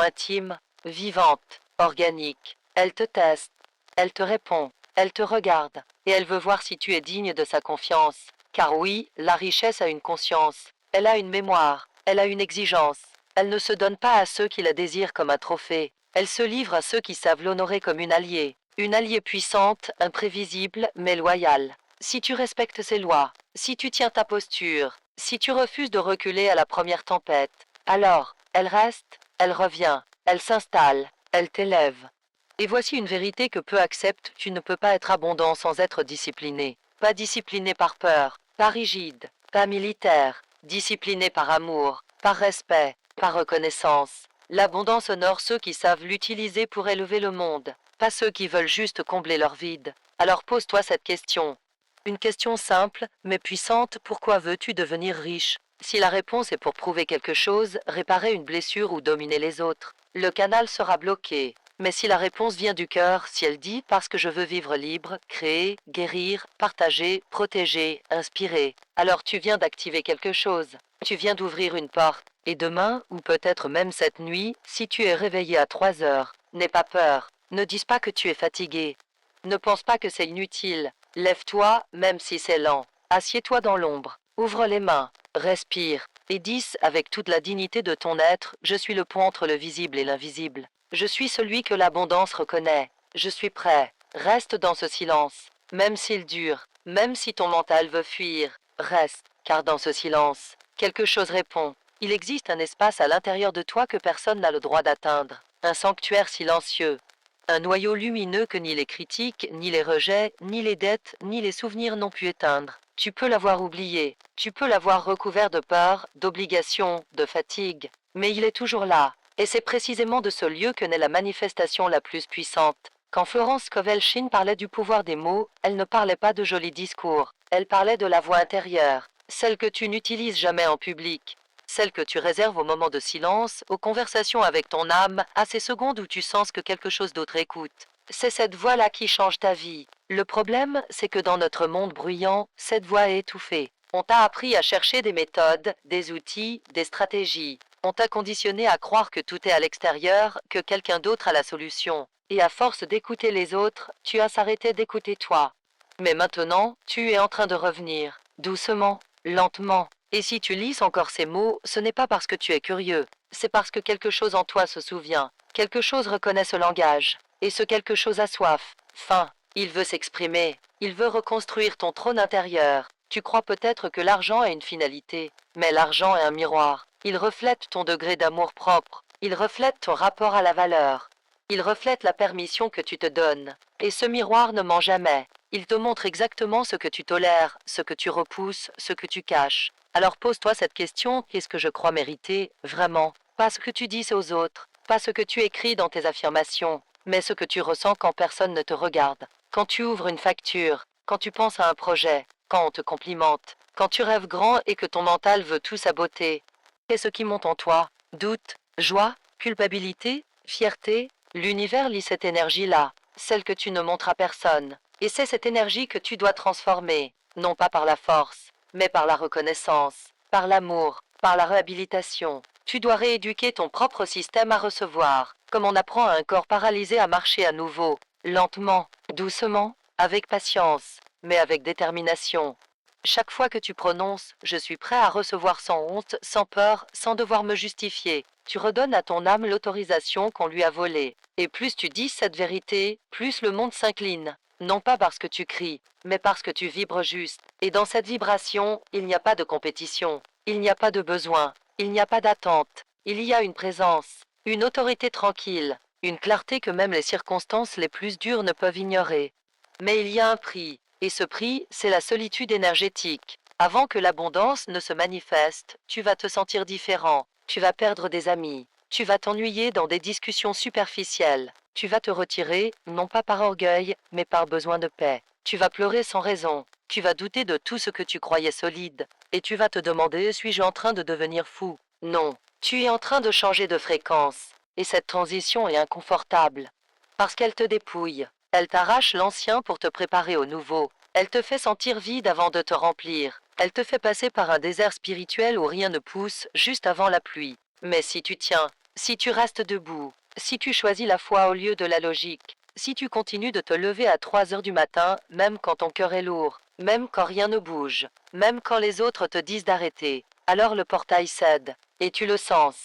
Speaker 1: intime, vivante, organique. Elle te teste, elle te répond, elle te regarde, et elle veut voir si tu es digne de sa confiance. Car oui, la richesse a une conscience, elle a une mémoire, elle a une exigence. Elle ne se donne pas à ceux qui la désirent comme un trophée. Elle se livre à ceux qui savent l'honorer comme une alliée puissante, imprévisible, mais loyale. Si tu respectes ses lois, si tu tiens ta posture, si tu refuses de reculer à la première tempête, alors, elle reste, elle revient, elle s'installe, elle t'élève. Et voici une vérité que peu acceptent, tu ne peux pas être abondant sans être discipliné. Pas discipliné par peur, pas rigide, pas militaire, discipliné par amour, par respect, par reconnaissance. L'abondance honore ceux qui savent l'utiliser pour élever le monde, pas ceux qui veulent juste combler leur vide. Alors pose-toi cette question. Une question simple, mais puissante, pourquoi veux-tu devenir riche? Si la réponse est pour prouver quelque chose, réparer une blessure ou dominer les autres, le canal sera bloqué. Mais si la réponse vient du cœur, si elle dit parce que je veux vivre libre, créer, guérir, partager, protéger, inspirer, alors tu viens d'activer quelque chose. Tu viens d'ouvrir une porte. Et demain, ou peut-être même cette nuit, si tu es réveillé à 3 heures, n'aie pas peur. Ne dis pas que tu es fatigué. Ne pense pas que c'est inutile. Lève-toi, même si c'est lent. Assieds-toi dans l'ombre. Ouvre les mains. Respire. Et dis avec toute la dignité de ton être, je suis le pont entre le visible et l'invisible. Je suis celui que l'abondance reconnaît. Je suis prêt. Reste dans ce silence. Même s'il dure, même si ton mental veut fuir, reste, car dans ce silence, quelque chose répond. Il existe un espace à l'intérieur de toi que personne n'a le droit d'atteindre. Un sanctuaire silencieux. Un noyau lumineux que ni les critiques, ni les rejets, ni les dettes, ni les souvenirs n'ont pu éteindre. Tu peux l'avoir oublié, tu peux l'avoir recouvert de peur, d'obligation, de fatigue, mais il est toujours là. Et c'est précisément de ce lieu que naît la manifestation la plus puissante. Quand Florence Scovel-Shinn parlait du pouvoir des mots, elle ne parlait pas de jolis discours, elle parlait de la voix intérieure, celle que tu n'utilises jamais en public, celle que tu réserves aux moments de silence, aux conversations avec ton âme, à ces secondes où tu sens que quelque chose d'autre écoute. C'est cette voix-là qui change ta vie. Le problème, c'est que dans notre monde bruyant, cette voix est étouffée. On t'a appris à chercher des méthodes, des outils, des stratégies. On t'a conditionné à croire que tout est à l'extérieur, que quelqu'un d'autre a la solution. Et à force d'écouter les autres, tu as s'arrêté d'écouter toi. Mais maintenant, tu es en train de revenir, doucement, lentement. Et si tu lis encore ces mots, ce n'est pas parce que tu es curieux, c'est parce que quelque chose en toi se souvient, quelque chose reconnaît ce langage, et ce quelque chose a soif, faim, il veut s'exprimer, il veut reconstruire ton trône intérieur. Tu crois peut-être que l'argent a une finalité, mais l'argent est un miroir. Il reflète ton degré d'amour propre, il reflète ton rapport à la valeur, il reflète la permission que tu te donnes. Et ce miroir ne ment jamais. Il te montre exactement ce que tu tolères, ce que tu repousses, ce que tu caches. Alors pose-toi cette question, qu'est-ce que je crois mériter, vraiment? Pas ce que tu dis aux autres, pas ce que tu écris dans tes affirmations, mais ce que tu ressens quand personne ne te regarde. Quand tu ouvres une facture, quand tu penses à un projet, quand on te complimente, quand tu rêves grand et que ton mental veut tout saboter. Qu'est-ce qui monte en toi? Doute, joie, culpabilité, fierté? L'univers lit cette énergie-là, celle que tu ne montres à personne. Et c'est cette énergie que tu dois transformer, non pas par la force, mais par la reconnaissance, par l'amour, par la réhabilitation. Tu dois rééduquer ton propre système à recevoir, comme on apprend à un corps paralysé à marcher à nouveau, lentement, doucement, avec patience, mais avec détermination. Chaque fois que tu prononces « je suis prêt à recevoir sans honte, sans peur, sans devoir me justifier », tu redonnes à ton âme l'autorisation qu'on lui a volée. Et plus tu dis cette vérité, plus le monde s'incline. Non pas parce que tu cries, mais parce que tu vibres juste. Et dans cette vibration, il n'y a pas de compétition, il n'y a pas de besoin, il n'y a pas d'attente. Il y a une présence, une autorité tranquille, une clarté que même les circonstances les plus dures ne peuvent ignorer. Mais il y a un prix, et ce prix, c'est la solitude énergétique. Avant que l'abondance ne se manifeste, tu vas te sentir différent, tu vas perdre des amis, tu vas t'ennuyer dans des discussions superficielles, tu vas te retirer, non pas par orgueil, mais par besoin de paix. Tu vas pleurer sans raison, tu vas douter de tout ce que tu croyais solide, et tu vas te demander, suis-je en train de devenir fou? Non, tu es en train de changer de fréquence, et cette transition est inconfortable, parce qu'elle te dépouille, elle t'arrache l'ancien pour te préparer au nouveau, elle te fait sentir vide avant de te remplir, elle te fait passer par un désert spirituel où rien ne pousse, juste avant la pluie. Mais si tu tiens, si tu restes debout, si tu choisis la foi au lieu de la logique, si tu continues de te lever à 3 heures du matin, même quand ton cœur est lourd, même quand rien ne bouge, même quand les autres te disent d'arrêter, alors le portail cède, et tu le sens.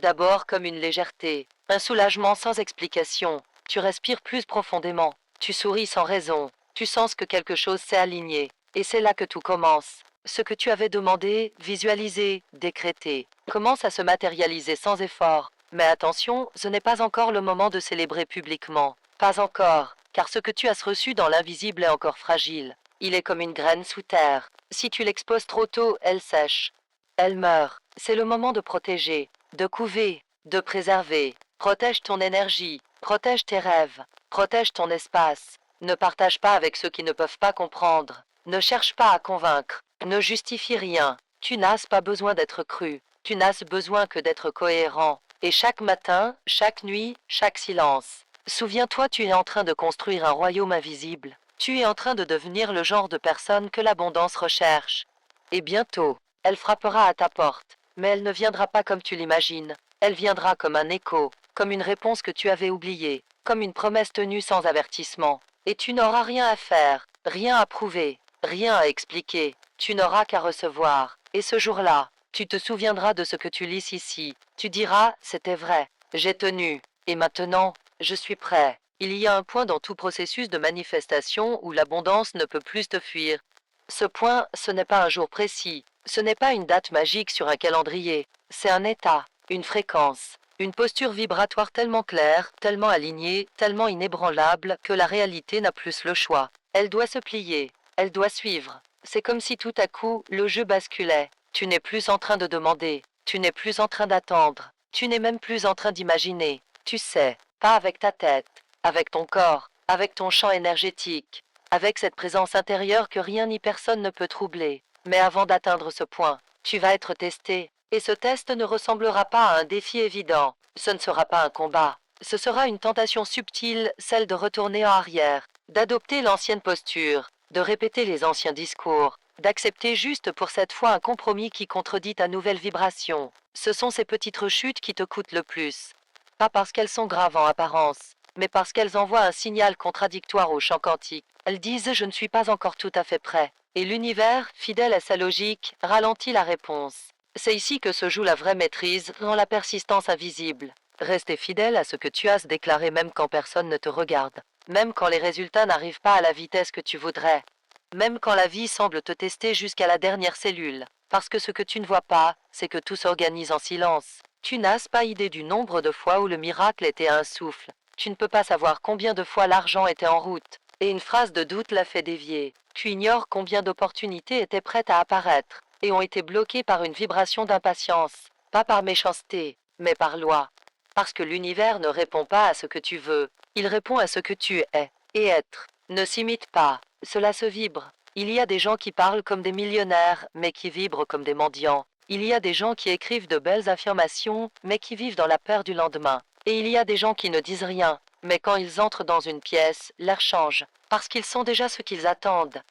Speaker 1: D'abord comme une légèreté, un soulagement sans explication, tu respires plus profondément, tu souris sans raison, tu sens que quelque chose s'est aligné, et c'est là que tout commence. Ce que tu avais demandé, visualisé, décrété, commence à se matérialiser sans effort. Mais attention, ce n'est pas encore le moment de célébrer publiquement. Pas encore, car ce que tu as reçu dans l'invisible est encore fragile. Il est comme une graine sous terre. Si tu l'exposes trop tôt, elle sèche. Elle meurt. C'est le moment de protéger, de couver, de préserver. Protège ton énergie, protège tes rêves, protège ton espace. Ne partage pas avec ceux qui ne peuvent pas comprendre. Ne cherche pas à convaincre. Ne justifie rien. Tu n'as pas besoin d'être cru. Tu n'as besoin que d'être cohérent. Et chaque matin, chaque nuit, chaque silence. Souviens-toi, tu es en train de construire un royaume invisible. Tu es en train de devenir le genre de personne que l'abondance recherche. Et bientôt, elle frappera à ta porte. Mais elle ne viendra pas comme tu l'imagines. Elle viendra comme un écho, comme une réponse que tu avais oubliée, comme une promesse tenue sans avertissement. Et tu n'auras rien à faire, rien à prouver, rien à expliquer. Tu n'auras qu'à recevoir. Et ce jour-là, tu te souviendras de ce que tu lis ici. Tu diras, c'était vrai, j'ai tenu. Et maintenant, je suis prêt. Il y a un point dans tout processus de manifestation où l'abondance ne peut plus te fuir. Ce point, ce n'est pas un jour précis, ce n'est pas une date magique sur un calendrier, c'est un état, une fréquence, une posture vibratoire tellement claire, tellement alignée, tellement inébranlable que la réalité n'a plus le choix. Elle doit se plier, elle doit suivre. C'est comme si tout à coup, le jeu basculait. Tu n'es plus en train de demander, tu n'es plus en train d'attendre, tu n'es même plus en train d'imaginer. Tu sais, pas avec ta tête, avec ton corps, avec ton champ énergétique, avec cette présence intérieure que rien ni personne ne peut troubler. Mais avant d'atteindre ce point, tu vas être testé, et ce test ne ressemblera pas à un défi évident. Ce ne sera pas un combat. Ce sera une tentation subtile, celle de retourner en arrière, d'adopter l'ancienne posture, de répéter les anciens discours, d'accepter juste pour cette fois un compromis qui contredit ta nouvelle vibration. Ce sont ces petites rechutes qui te coûtent le plus. Pas parce qu'elles sont graves en apparence, mais parce qu'elles envoient un signal contradictoire au champ quantique. Elles disent je ne suis pas encore tout à fait prêt. Et l'univers, fidèle à sa logique, ralentit la réponse. C'est ici que se joue la vraie maîtrise, dans la persistance invisible. Rester fidèle à ce que tu as déclaré même quand personne ne te regarde. Même quand les résultats n'arrivent pas à la vitesse que tu voudrais. Même quand la vie semble te tester jusqu'à la dernière cellule. Parce que ce que tu ne vois pas, c'est que tout s'organise en silence. Tu n'as pas idée du nombre de fois où le miracle était à un souffle. Tu ne peux pas savoir combien de fois l'argent était en route. Et une phrase de doute l'a fait dévier. Tu ignores combien d'opportunités étaient prêtes à apparaître et ont été bloquées par une vibration d'impatience. Pas par méchanceté, mais par loi. Parce que l'univers ne répond pas à ce que tu veux. Il répond à ce que tu es. Et être ne s'imite pas. Cela se vibre. Il y a des gens qui parlent comme des millionnaires, mais qui vibrent comme des mendiants. Il y a des gens qui écrivent de belles affirmations, mais qui vivent dans la peur du lendemain. Et il y a des gens qui ne disent rien, mais quand ils entrent dans une pièce, l'air change, parce qu'ils sont déjà ce qu'ils attendent.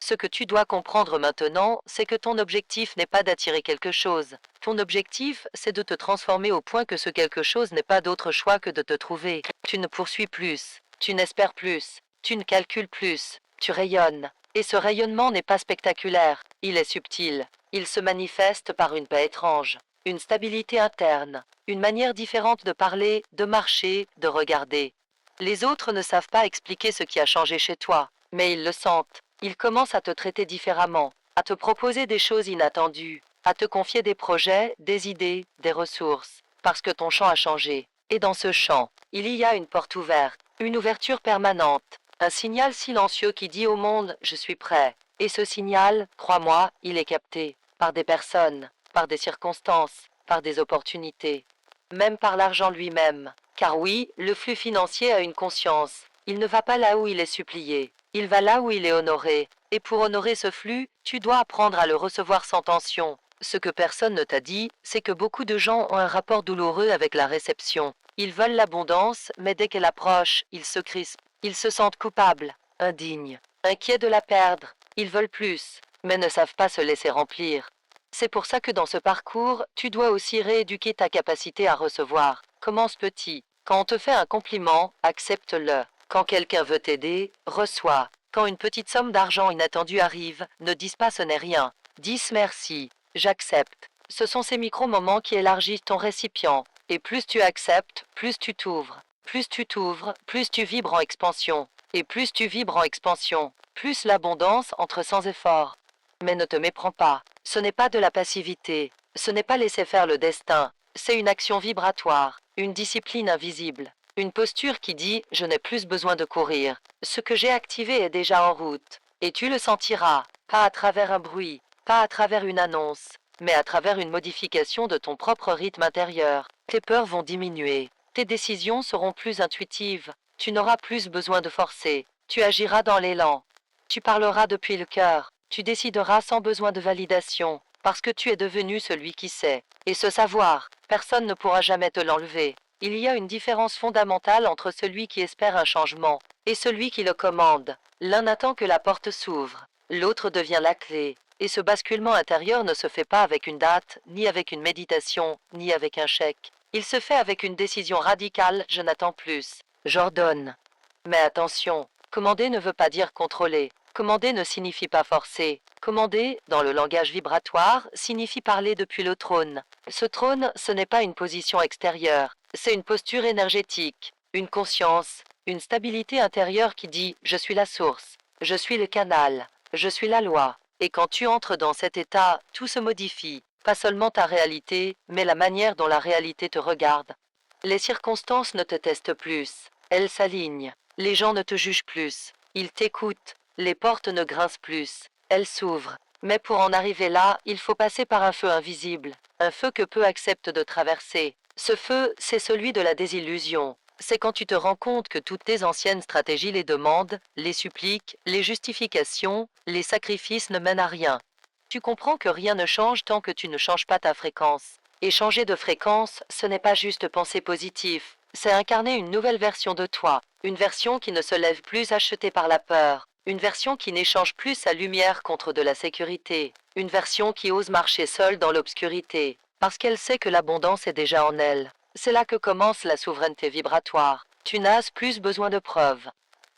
Speaker 1: Ce que tu dois comprendre maintenant, c'est que ton objectif n'est pas d'attirer quelque chose. Ton objectif, c'est de te transformer au point que ce quelque chose n'est pas d'autre choix que de te trouver. Tu ne poursuis plus, tu n'espères plus, tu ne calcules plus, tu rayonnes. Et ce rayonnement n'est pas spectaculaire, il est subtil. Il se manifeste par une paix étrange, une stabilité interne, une manière différente de parler, de marcher, de regarder. Les autres ne savent pas expliquer ce qui a changé chez toi, mais ils le sentent. Ils commencent à te traiter différemment, à te proposer des choses inattendues, à te confier des projets, des idées, des ressources, parce que ton champ a changé. Et dans ce champ, il y a une porte ouverte, une ouverture permanente, un signal silencieux qui dit au monde « je suis prêt ». Et ce signal, crois-moi, il est capté par des personnes, par des circonstances, par des opportunités, même par l'argent lui-même. Car oui, le flux financier a une conscience. Il ne va pas là où il est supplié. Il va là où il est honoré. Et pour honorer ce flux, tu dois apprendre à le recevoir sans tension. Ce que personne ne t'a dit, c'est que beaucoup de gens ont un rapport douloureux avec la réception. Ils veulent l'abondance, mais dès qu'elle approche, ils se crispent. Ils se sentent coupables, indignes, inquiets de la perdre. Ils veulent plus, mais ne savent pas se laisser remplir. C'est pour ça que dans ce parcours, tu dois aussi rééduquer ta capacité à recevoir. Commence petit. Quand on te fait un compliment, accepte-le. Quand quelqu'un veut t'aider, reçois. Quand une petite somme d'argent inattendue arrive, ne dis pas ce n'est rien. Dis merci, j'accepte. Ce sont ces micro-moments qui élargissent ton récipient. Et plus tu acceptes, plus tu t'ouvres. Plus tu t'ouvres, plus tu vibres en expansion. Et plus tu vibres en expansion, plus l'abondance entre sans effort. Mais ne te méprends pas. Ce n'est pas de la passivité. Ce n'est pas laisser faire le destin. C'est une action vibratoire, une discipline invisible. Une posture qui dit « je n'ai plus besoin de courir ». Ce que j'ai activé est déjà en route. Et tu le sentiras, pas à travers un bruit, pas à travers une annonce, mais à travers une modification de ton propre rythme intérieur. Tes peurs vont diminuer. Tes décisions seront plus intuitives. Tu n'auras plus besoin de forcer. Tu agiras dans l'élan. Tu parleras depuis le cœur. Tu décideras sans besoin de validation, parce que tu es devenu celui qui sait. Et ce savoir, personne ne pourra jamais te l'enlever. Il y a une différence fondamentale entre celui qui espère un changement et celui qui le commande. L'un attend que la porte s'ouvre, l'autre devient la clé. Et ce basculement intérieur ne se fait pas avec une date, ni avec une méditation, ni avec un chèque. Il se fait avec une décision radicale, je n'attends plus. J'ordonne. Mais attention, commander ne veut pas dire contrôler. Commander ne signifie pas forcer. Commander, dans le langage vibratoire, signifie parler depuis le trône. Ce trône, ce n'est pas une position extérieure, c'est une posture énergétique, une conscience, une stabilité intérieure qui dit « je suis la source, je suis le canal, je suis la loi ». Et quand tu entres dans cet état, tout se modifie, pas seulement ta réalité, mais la manière dont la réalité te regarde. Les circonstances ne te testent plus, elles s'alignent. Les gens ne te jugent plus, ils t'écoutent. Les portes ne grincent plus, elles s'ouvrent. Mais pour en arriver là, il faut passer par un feu invisible, un feu que peu acceptent de traverser. Ce feu, c'est celui de la désillusion. C'est quand tu te rends compte que toutes tes anciennes stratégies, les demandes, les suppliques, les justifications, les sacrifices ne mènent à rien. Tu comprends que rien ne change tant que tu ne changes pas ta fréquence. Et changer de fréquence, ce n'est pas juste penser positif, c'est incarner une nouvelle version de toi, une version qui ne se lève plus achetée par la peur, une version qui n'échange plus sa lumière contre de la sécurité, une version qui ose marcher seule dans l'obscurité, parce qu'elle sait que l'abondance est déjà en elle. C'est là que commence la souveraineté vibratoire. Tu n'as plus besoin de preuves.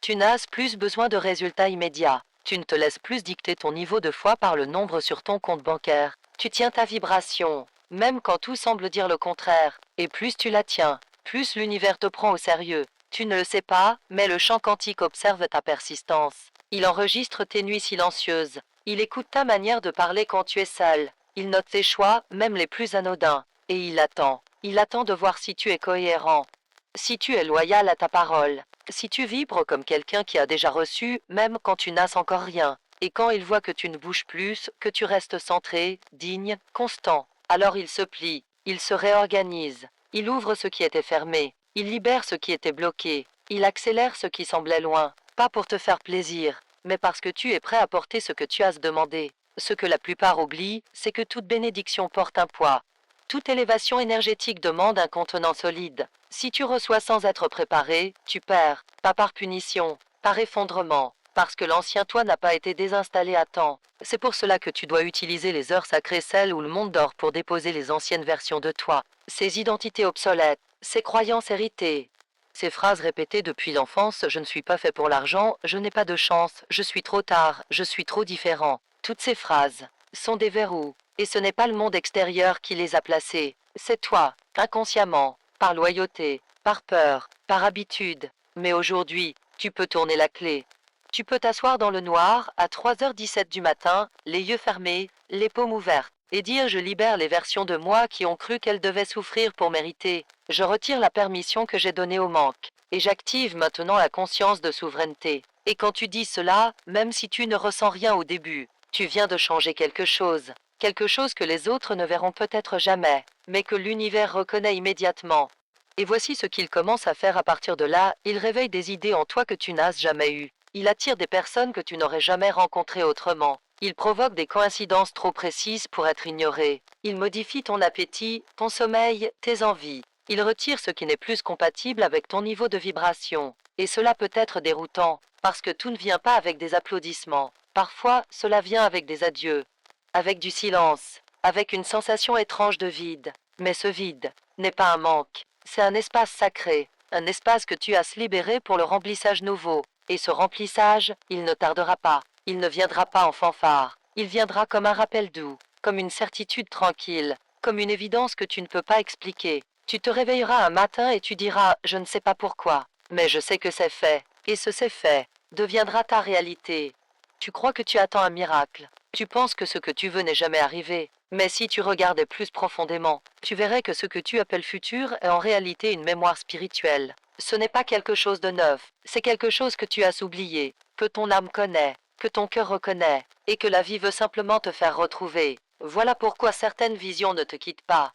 Speaker 1: Tu n'as plus besoin de résultats immédiats. Tu ne te laisses plus dicter ton niveau de foi par le nombre sur ton compte bancaire. Tu tiens ta vibration, même quand tout semble dire le contraire. Et plus tu la tiens, plus l'univers te prend au sérieux. Tu ne le sais pas, mais le champ quantique observe ta persistance. Il enregistre tes nuits silencieuses. Il écoute ta manière de parler quand tu es seul. Il note tes choix, même les plus anodins. Et il attend. Il attend de voir si tu es cohérent. Si tu es loyal à ta parole. Si tu vibres comme quelqu'un qui a déjà reçu, même quand tu n'as encore rien. Et quand il voit que tu ne bouges plus, que tu restes centré, digne, constant, alors il se plie, il se réorganise. Il ouvre ce qui était fermé. Il libère ce qui était bloqué. Il accélère ce qui semblait loin. Pas pour te faire plaisir, mais parce que tu es prêt à porter ce que tu as demandé. Ce que la plupart oublient, c'est que toute bénédiction porte un poids. Toute élévation énergétique demande un contenant solide. Si tu reçois sans être préparé, tu perds, pas par punition, par effondrement, parce que l'ancien toi n'a pas été désinstallé à temps. C'est pour cela que tu dois utiliser les heures sacrées, celles où le monde dort, pour déposer les anciennes versions de toi, ces identités obsolètes, ces croyances héritées. Ces phrases répétées depuis l'enfance: je ne suis pas fait pour l'argent, je n'ai pas de chance, je suis trop tard, je suis trop différent. Toutes ces phrases sont des verrous, et ce n'est pas le monde extérieur qui les a placées, c'est toi, inconsciemment, par loyauté, par peur, par habitude. Mais aujourd'hui, tu peux tourner la clé. Tu peux t'asseoir dans le noir, à 3h17 du matin, les yeux fermés, les paumes ouvertes, et dire: je libère les versions de moi qui ont cru qu'elles devaient souffrir pour mériter. Je retire la permission que j'ai donnée au manque, et j'active maintenant la conscience de souveraineté. Et quand tu dis cela, même si tu ne ressens rien au début, tu viens de changer quelque chose que les autres ne verront peut-être jamais, mais que l'univers reconnaît immédiatement. Et voici ce qu'il commence à faire à partir de là: il réveille des idées en toi que tu n'as jamais eues. Il attire des personnes que tu n'aurais jamais rencontrées autrement. Il provoque des coïncidences trop précises pour être ignorées. Il modifie ton appétit, ton sommeil, tes envies. Il retire ce qui n'est plus compatible avec ton niveau de vibration. Et cela peut être déroutant, parce que tout ne vient pas avec des applaudissements. Parfois, cela vient avec des adieux, avec du silence, avec une sensation étrange de vide. Mais ce vide n'est pas un manque, c'est un espace sacré, un espace que tu as se libérer pour le remplissage nouveau. Et ce remplissage, il ne tardera pas, il ne viendra pas en fanfare, il viendra comme un rappel doux, comme une certitude tranquille, comme une évidence que tu ne peux pas expliquer. Tu te réveilleras un matin et tu diras: je ne sais pas pourquoi, mais je sais que c'est fait, et ce c'est fait deviendra ta réalité. Tu crois que tu attends un miracle. Tu penses que ce que tu veux n'est jamais arrivé. Mais si tu regardais plus profondément, tu verrais que ce que tu appelles futur est en réalité une mémoire spirituelle. Ce n'est pas quelque chose de neuf, c'est quelque chose que tu as oublié, que ton âme connaît, que ton cœur reconnaît, et que la vie veut simplement te faire retrouver. Voilà pourquoi certaines visions ne te quittent pas.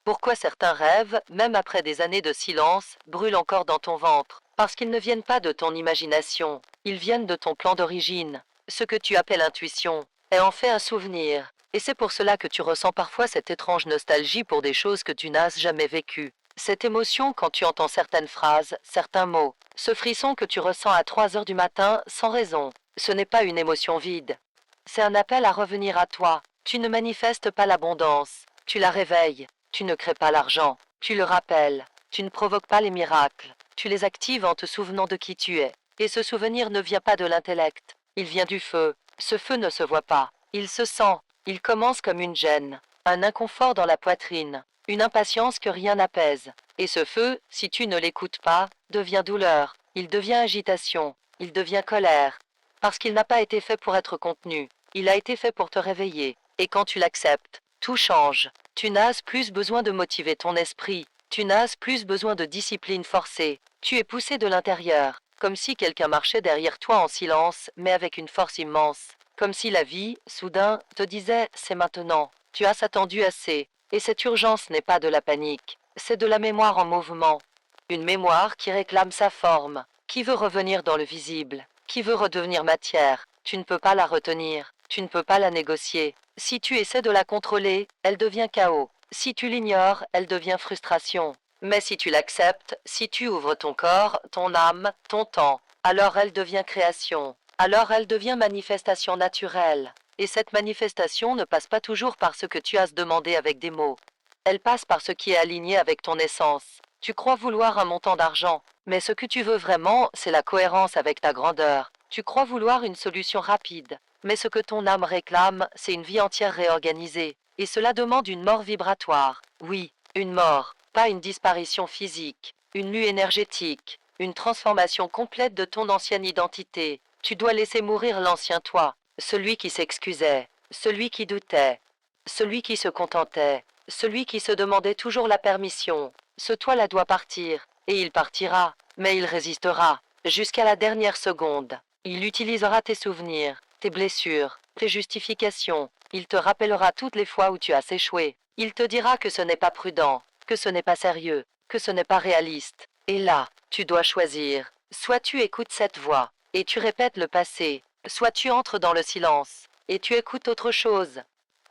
Speaker 1: Pourquoi certains rêves, même après des années de silence, brûlent encore dans ton ventre? Parce qu'ils ne viennent pas de ton imagination, ils viennent de ton plan d'origine. Ce que tu appelles intuition est en fait un souvenir. Et c'est pour cela que tu ressens parfois cette étrange nostalgie pour des choses que tu n'as jamais vécues. Cette émotion quand tu entends certaines phrases, certains mots. Ce frisson que tu ressens à 3 heures du matin sans raison. Ce n'est pas une émotion vide. C'est un appel à revenir à toi. Tu ne manifestes pas l'abondance. Tu la réveilles. Tu ne crées pas l'argent. Tu le rappelles. Tu ne provoques pas les miracles. Tu les actives en te souvenant de qui tu es. Et ce souvenir ne vient pas de l'intellect. Il vient du feu. Ce feu ne se voit pas. Il se sent. Il commence comme une gêne. Un inconfort dans la poitrine. Une impatience que rien n'apaise. Et ce feu, si tu ne l'écoutes pas, devient douleur. Il devient agitation. Il devient colère. Parce qu'il n'a pas été fait pour être contenu. Il a été fait pour te réveiller. Et quand tu l'acceptes, tout change. Tu n'as plus besoin de motiver ton esprit. Tu n'as plus besoin de discipline forcée. Tu es poussé de l'intérieur, comme si quelqu'un marchait derrière toi en silence, mais avec une force immense. Comme si la vie, soudain, te disait « c'est maintenant ». Tu as attendu assez. Et cette urgence n'est pas de la panique. C'est de la mémoire en mouvement. Une mémoire qui réclame sa forme, qui veut revenir dans le visible, qui veut redevenir matière. Tu ne peux pas la retenir. Tu ne peux pas la négocier. Si tu essaies de la contrôler, elle devient chaos. Si tu l'ignores, elle devient frustration. Mais si tu l'acceptes, si tu ouvres ton corps, ton âme, ton temps, alors elle devient création. Alors elle devient manifestation naturelle. Et cette manifestation ne passe pas toujours par ce que tu as demandé avec des mots. Elle passe par ce qui est aligné avec ton essence. Tu crois vouloir un montant d'argent, mais ce que tu veux vraiment, c'est la cohérence avec ta grandeur. Tu crois vouloir une solution rapide, mais ce que ton âme réclame, c'est une vie entière réorganisée. Et cela demande une mort vibratoire. Oui, une mort, pas une disparition physique, une mue énergétique, une transformation complète de ton ancienne identité. Tu dois laisser mourir l'ancien toi, celui qui s'excusait, celui qui doutait, celui qui se contentait, celui qui se demandait toujours la permission. Ce toi-là doit partir, et il partira, mais il résistera, jusqu'à la dernière seconde. Il utilisera tes souvenirs, tes blessures, tes justifications. Il te rappellera toutes les fois où tu as échoué. Il te dira que ce n'est pas prudent, que ce n'est pas sérieux, que ce n'est pas réaliste. Et là, tu dois choisir. Soit tu écoutes cette voix, et tu répètes le passé, soit tu entres dans le silence, et tu écoutes autre chose.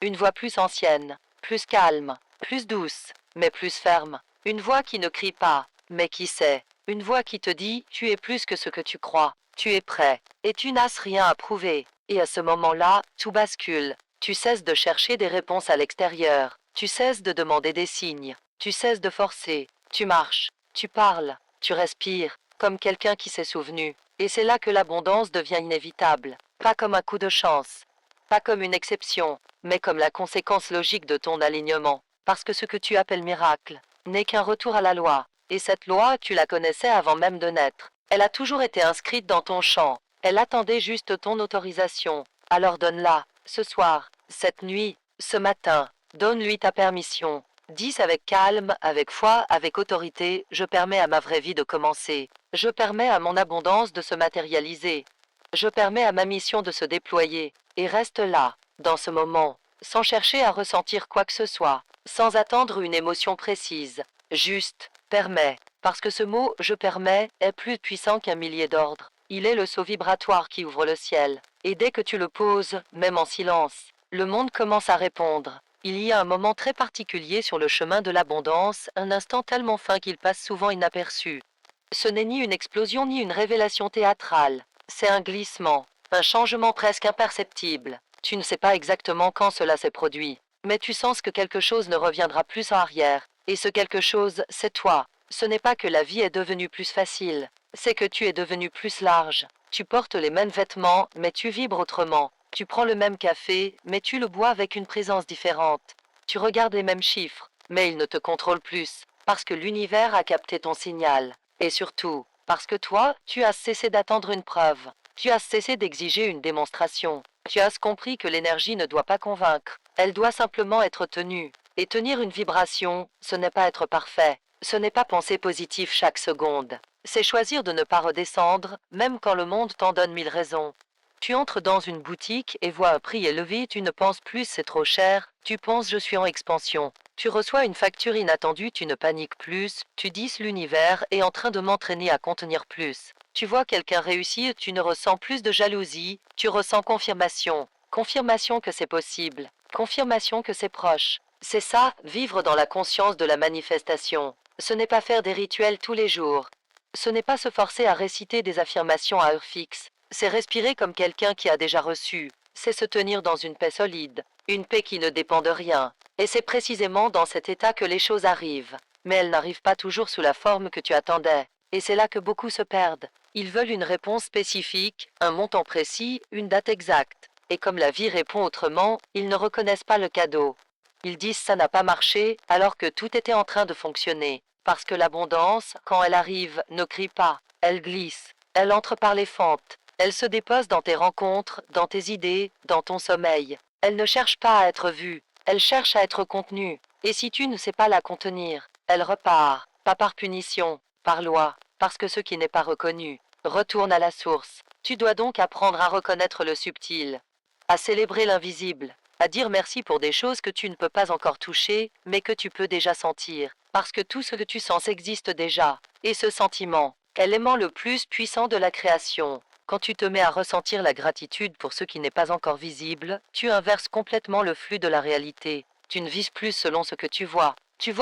Speaker 1: Une voix plus ancienne, plus calme, plus douce, mais plus ferme. Une voix qui ne crie pas, mais qui sait. Une voix qui te dit « tu es plus que ce que tu crois, tu es prêt, et tu n'as rien à prouver ». Et à ce moment-là, tout bascule. Tu cesses de chercher des réponses à l'extérieur. Tu cesses de demander des signes. Tu cesses de forcer. Tu marches. Tu parles. Tu respires. Comme quelqu'un qui s'est souvenu. Et c'est là que l'abondance devient inévitable. Pas comme un coup de chance. Pas comme une exception. Mais comme la conséquence logique de ton alignement. Parce que ce que tu appelles miracle n'est qu'un retour à la loi. Et cette loi, tu la connaissais avant même de naître. Elle a toujours été inscrite dans ton champ. Elle attendait juste ton autorisation. Alors donne-la, ce soir, cette nuit, ce matin. Donne-lui ta permission. Dis avec calme, avec foi, avec autorité, je permets à ma vraie vie de commencer. Je permets à mon abondance de se matérialiser. Je permets à ma mission de se déployer. Et reste là, dans ce moment, sans chercher à ressentir quoi que ce soit, sans attendre une émotion précise. Juste, permets. Parce que ce mot « je permets » est plus puissant qu'un millier d'ordres. Il est le saut vibratoire qui ouvre le ciel. Et dès que tu le poses, même en silence, le monde commence à répondre. Il y a un moment très particulier sur le chemin de l'abondance, un instant tellement fin qu'il passe souvent inaperçu. Ce n'est ni une explosion ni une révélation théâtrale. C'est un glissement, un changement presque imperceptible. Tu ne sais pas exactement quand cela s'est produit, mais tu sens que quelque chose ne reviendra plus en arrière. Et ce quelque chose, c'est toi. Ce n'est pas que la vie est devenue plus facile, c'est que tu es devenu plus large. Tu portes les mêmes vêtements, mais tu vibres autrement. Tu prends le même café, mais tu le bois avec une présence différente. Tu regardes les mêmes chiffres, mais ils ne te contrôlent plus, parce que l'univers a capté ton signal. Et surtout, parce que toi, tu as cessé d'attendre une preuve. Tu as cessé d'exiger une démonstration. Tu as compris que l'énergie ne doit pas convaincre. Elle doit simplement être tenue. Et tenir une vibration, ce n'est pas être parfait. Ce n'est pas penser positif chaque seconde. C'est choisir de ne pas redescendre, même quand le monde t'en donne 1000 raisons. Tu entres dans une boutique et vois un prix élevé, tu ne penses plus c'est trop cher, tu penses je suis en expansion. Tu reçois une facture inattendue, tu ne paniques plus, tu dis l'univers est en train de m'entraîner à contenir plus. Tu vois quelqu'un réussir, tu ne ressens plus de jalousie, tu ressens confirmation. Confirmation que c'est possible, confirmation que c'est proche. C'est ça, vivre dans la conscience de la manifestation. Ce n'est pas faire des rituels tous les jours. Ce n'est pas se forcer à réciter des affirmations à heure fixe. C'est respirer comme quelqu'un qui a déjà reçu. C'est se tenir dans une paix solide, une paix qui ne dépend de rien. Et c'est précisément dans cet état que les choses arrivent. Mais elles n'arrivent pas toujours sous la forme que tu attendais. Et c'est là que beaucoup se perdent. Ils veulent une réponse spécifique, un montant précis, une date exacte. Et comme la vie répond autrement, ils ne reconnaissent pas le cadeau. Ils disent ça n'a pas marché alors que tout était en train de fonctionner. Parce que l'abondance, quand elle arrive, ne crie pas, elle glisse, elle entre par les fentes, elle se dépose dans tes rencontres, dans tes idées, dans ton sommeil. Elle ne cherche pas à être vue, elle cherche à être contenue. Et si tu ne sais pas la contenir, elle repart, pas par punition, par loi, parce que ce qui n'est pas reconnu retourne à la source. Tu dois donc apprendre à reconnaître le subtil, à célébrer l'invisible, à dire merci pour des choses que tu ne peux pas encore toucher, mais que tu peux déjà sentir, parce que tout ce que tu sens existe déjà, et ce sentiment est l'aimant le plus puissant de la création. Quand tu te mets à ressentir la gratitude pour ce qui n'est pas encore visible, tu inverses complètement le flux de la réalité. Tu ne vises plus selon ce que tu vois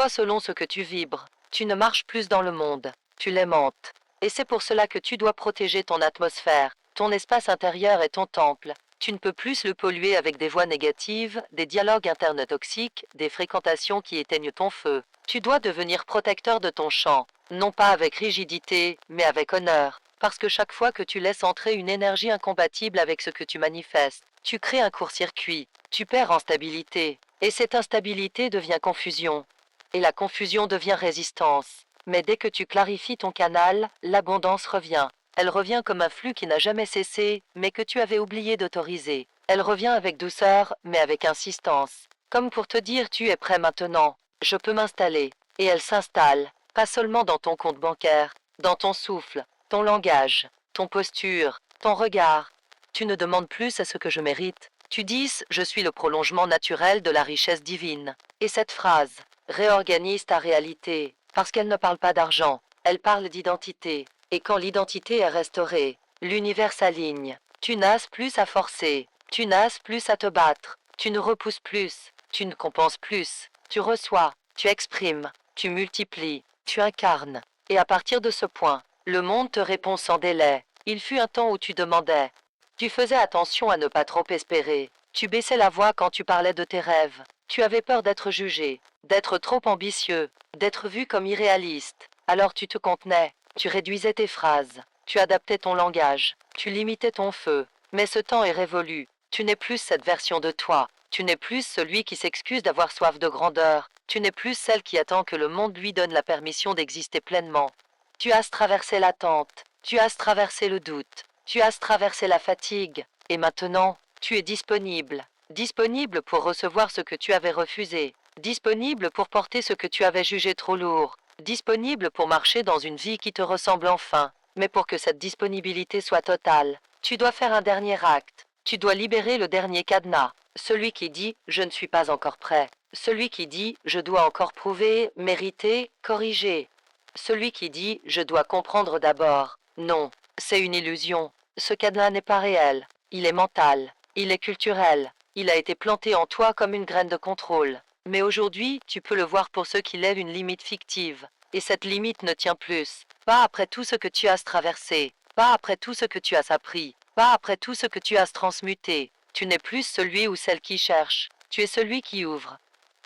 Speaker 1: selon ce que tu vibres. Tu ne marches plus dans le monde, tu l'aimantes. Et c'est pour cela que tu dois protéger ton atmosphère, ton espace intérieur et ton temple. Tu ne peux plus le polluer avec des voix négatives, des dialogues internes toxiques, des fréquentations qui éteignent ton feu. Tu dois devenir protecteur de ton champ, non pas avec rigidité, mais avec honneur. Parce que chaque fois que tu laisses entrer une énergie incompatible avec ce que tu manifestes, tu crées un court-circuit, tu perds en stabilité. Et cette instabilité devient confusion. Et la confusion devient résistance. Mais dès que tu clarifies ton canal, l'abondance revient. Elle revient comme un flux qui n'a jamais cessé, mais que tu avais oublié d'autoriser. Elle revient avec douceur, mais avec insistance. Comme pour te dire tu es prêt maintenant, je peux m'installer. Et elle s'installe, pas seulement dans ton compte bancaire, dans ton souffle, ton langage, ton posture, ton regard. Tu ne demandes plus à ce que je mérite. Tu dis je suis le prolongement naturel de la richesse divine. Et cette phrase réorganise ta réalité, parce qu'elle ne parle pas d'argent, elle parle d'identité. Et quand l'identité est restaurée, l'univers s'aligne. Tu n'as plus à forcer, tu n'as plus à te battre, tu ne repousses plus, tu ne compenses plus, tu reçois, tu exprimes, tu multiplies, tu incarnes. Et à partir de ce point, le monde te répond sans délai. Il fut un temps où tu demandais. Tu faisais attention à ne pas trop espérer. Tu baissais la voix quand tu parlais de tes rêves. Tu avais peur d'être jugé, d'être trop ambitieux, d'être vu comme irréaliste. Alors tu te contenais. Tu réduisais tes phrases, tu adaptais ton langage, tu limitais ton feu. Mais ce temps est révolu. Tu n'es plus cette version de toi. Tu n'es plus celui qui s'excuse d'avoir soif de grandeur. Tu n'es plus celle qui attend que le monde lui donne la permission d'exister pleinement. Tu as traversé l'attente, tu as traversé le doute, tu as traversé la fatigue. Et maintenant, tu es disponible. Disponible pour recevoir ce que tu avais refusé. Disponible pour porter ce que tu avais jugé trop lourd. Disponible pour marcher dans une vie qui te ressemble enfin. Mais pour que cette disponibilité soit totale, tu dois faire un dernier acte. Tu dois libérer le dernier cadenas. Celui qui dit « je ne suis pas encore prêt ». Celui qui dit « je dois encore prouver, mériter, corriger ». Celui qui dit « je dois comprendre d'abord ». Non, c'est une illusion. Ce cadenas n'est pas réel. Il est mental. Il est culturel. Il a été planté en toi comme une graine de contrôle. Mais aujourd'hui, tu peux le voir pour ce qu'il est une limite fictive. Et cette limite ne tient plus. Pas après tout ce que tu as traversé. Pas après tout ce que tu as appris. Pas après tout ce que tu as transmuté. Tu n'es plus celui ou celle qui cherche. Tu es celui qui ouvre.